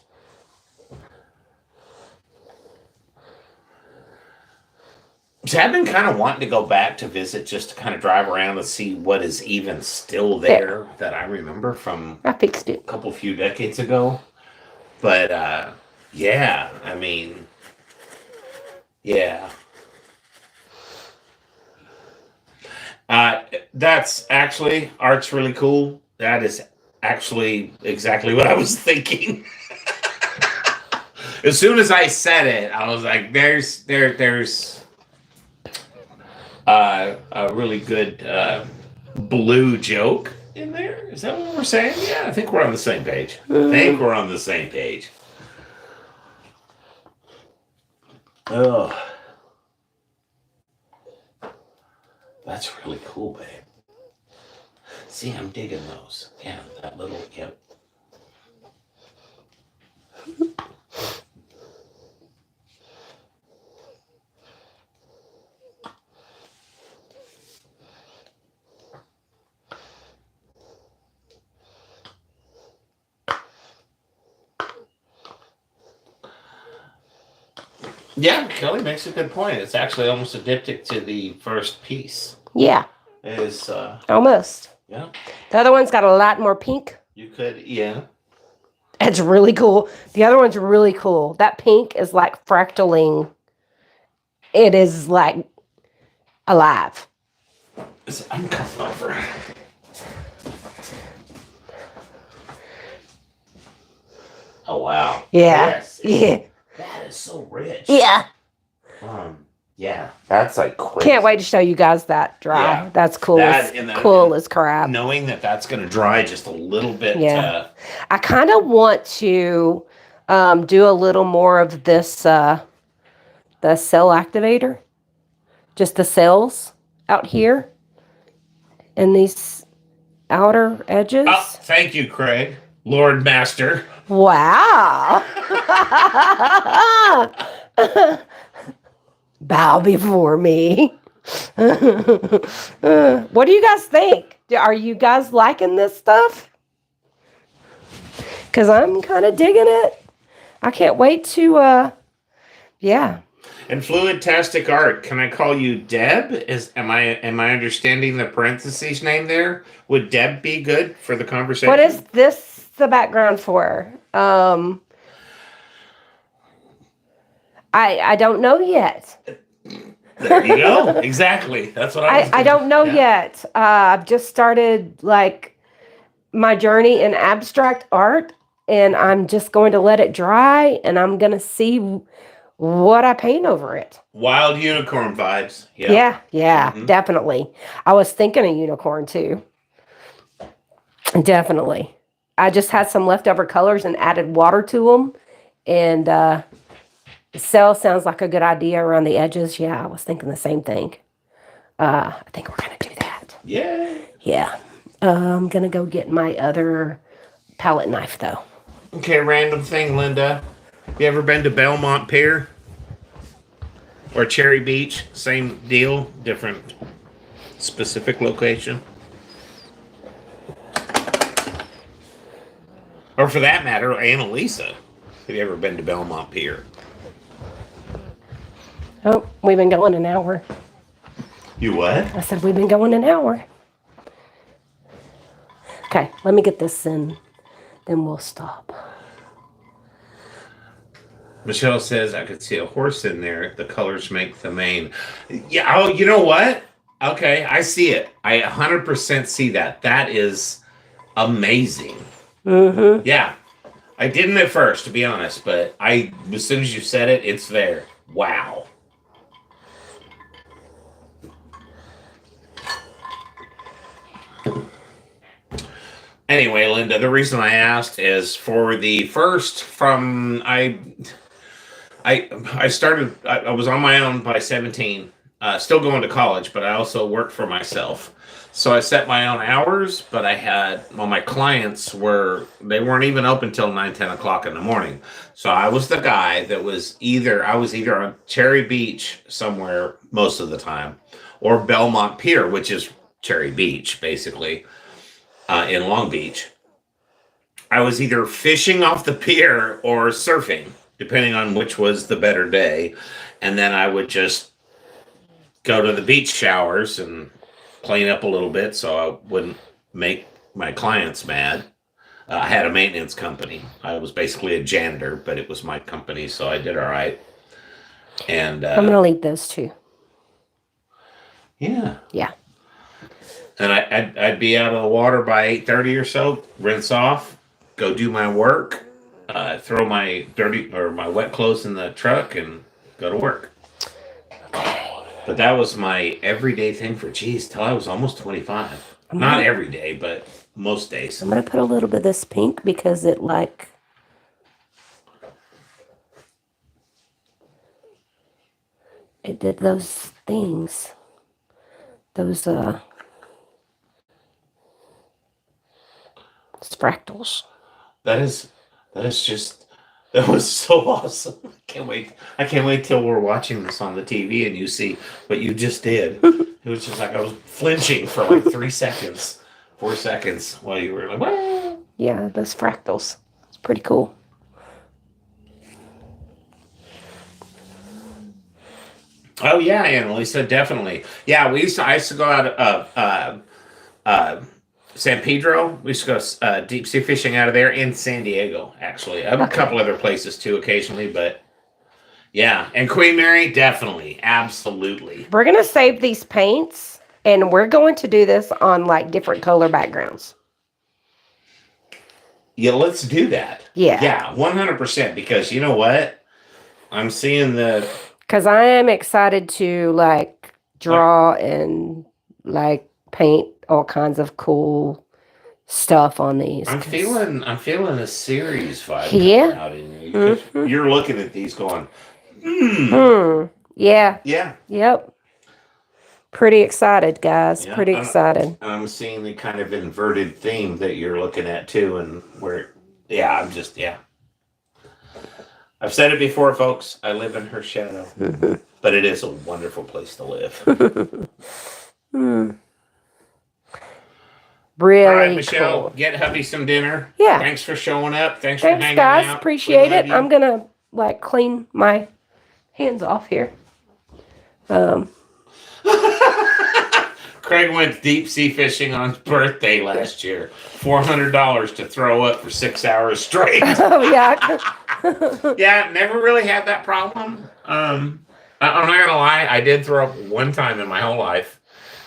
So I've been kind of wanting to go back to visit, just to kind of drive around and see what is even still there that I remember from I fixed it. a few decades ago. But yeah, I mean, yeah. That's actually, art's really cool. That is actually exactly what I was thinking. As soon as I said it, I was like, there's a really good blue joke in there. Is that what we're saying? Yeah, I think we're on the same page. Oh, that's really cool, babe. See, I'm digging those. Yeah, that little, yep. Yeah, Kelly makes a good point. It's actually almost a diptych to the first piece. Yeah. Is Almost. yeah. The other one's got a lot more pink. You could, yeah. It's really cool. The other one's really cool. That pink is like fractaling. It is like alive. I'm coming over. Oh wow. Yeah. Yes. Yeah. That is so rich. Yeah. Yeah. That's like crazy. Can't wait to show you guys that dry. Yeah. That's cool. Cool as crap. Knowing that that's going to dry just a little bit. Yeah. I kind of want to do a little more of this, the cell activator. Just the cells out here. And these outer edges. Oh, thank you, Craig. Lord Master. Wow. Bow before me. What do you guys think? Are you guys liking this stuff? Because I'm kind of digging it. I can't wait to, yeah. And Fluidtastic Art, can I call you Deb? Am I understanding the parentheses name there? Would Deb be good for the conversation? What is this the background for? I don't know yet. There you go. Exactly. That's what I don't know yet. I've just started like my journey in abstract art, and I'm just going to let it dry, and I'm going to see what I paint over it. Wild unicorn vibes. Yeah. Yeah, definitely. I was thinking a unicorn too. Definitely. I just had some leftover colors and added water to them, and cell sounds like a good idea around the edges. Yeah, I was thinking the same thing. I think we're going to do that. Yeah. Yeah. I'm going to go get my other palette knife, though. Okay, random thing, Linda. You ever been to Belmont Pier? Or Cherry Beach? Same deal, different specific location? Or for that matter, Annalisa. Have you ever been to Belmont Pier? Oh, we've been going an hour. You what? I said we've been going an hour. Okay, let me get this in, then we'll stop. Michelle says I could see a horse in there. The colors make the mane. Yeah. Oh, you know what? Okay, I see it. I 100% see that. That is amazing. Mm-hmm. Yeah. I didn't at first, to be honest, but as soon as you said it, it's there. Wow. Anyway, Linda, the reason I asked is for the first from I started. I was on my own by 17, still going to college, but I also worked for myself. So I set my own hours, but my clients they weren't even open till 9, 10 o'clock in the morning. So I was the guy that I was either on Cherry Beach somewhere most of the time, or Belmont Pier, which is Cherry Beach, basically, in Long Beach. I was either fishing off the pier or surfing, depending on which was the better day. And then I would just go to the beach showers and clean up a little bit so I wouldn't make my clients mad. I had a maintenance company. I was basically a janitor, but it was my company, so I did all right. And I'm going to leave those two. Yeah. Yeah. And I'd be out of the water by 8:30 or so, rinse off, go do my work, throw my my wet clothes in the truck, and go to work. Okay. But that was my everyday thing till I was almost 25. Not every day, but most days. I'm going to put a little bit of this pink because it did those things. Those fractals. That was so awesome. I can't wait till we're watching this on the TV and you see what you just did. It was just like I was flinching for like 3 seconds, 4 seconds while you were like, "Wah!" Yeah, those fractals. It's pretty cool. Oh yeah, Annalisa, definitely. Yeah, I used to go out San Pedro. We used to go deep sea fishing out of there in San Diego, actually. A couple other places too occasionally, but yeah. And Queen Mary, definitely. Absolutely. We're going to save these paints, and we're going to do this on different color backgrounds. Yeah, let's do that. Yeah. Yeah, 100%, because you know what? I'm seeing because I am excited to draw and paint all kinds of cool stuff on these. I'm feeling a series vibe out in you. Mm-hmm. You're looking at these going, Yeah. Yeah. Yep. Pretty excited, guys. Yeah, Pretty excited. I'm seeing the kind of inverted theme that you're looking at too, and I've said it before, folks. I live in her shadow, but it is a wonderful place to live. Really All right, Michelle, cool. get hubby some dinner. Yeah. Thanks for showing up. Thanks for hanging guys. out. Appreciate it. I'm gonna clean my hands off here. Craig went deep sea fishing on his birthday last year. $400 to throw up for 6 hours straight. Oh yeah. Yeah, never really had that problem. I'm not gonna lie, I did throw up one time in my whole life,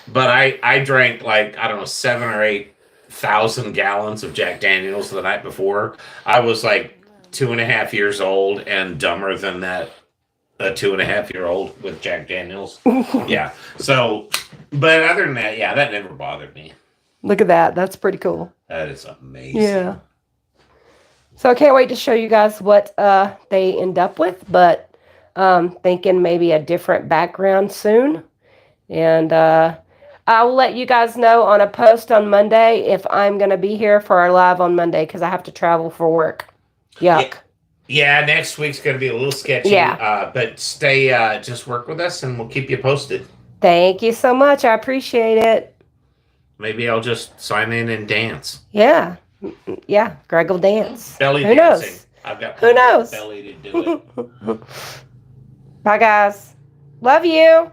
but I drank 7,000 or 8,000 gallons of Jack Daniels the night before. I was 2.5 years old and dumber than that. A 2.5-year-old with Jack Daniels. Yeah. So, but other than that, yeah, that never bothered me. Look at that. That's pretty cool. That is amazing. Yeah. So I can't wait to show you guys what they end up with, but thinking maybe a different background soon. And I will let you guys know on a post on Monday if I'm going to be here for our live on Monday because I have to travel for work. Yuck. Yeah, next week's going to be a little sketchy. Yeah. But stay, just work with us and we'll keep you posted. Thank you so much. I appreciate it. Maybe I'll just sign in and dance. Yeah. Yeah. Greg will dance. Belly Who dancing. knows? I've got Who knows? belly to do it. Bye, guys. Love you.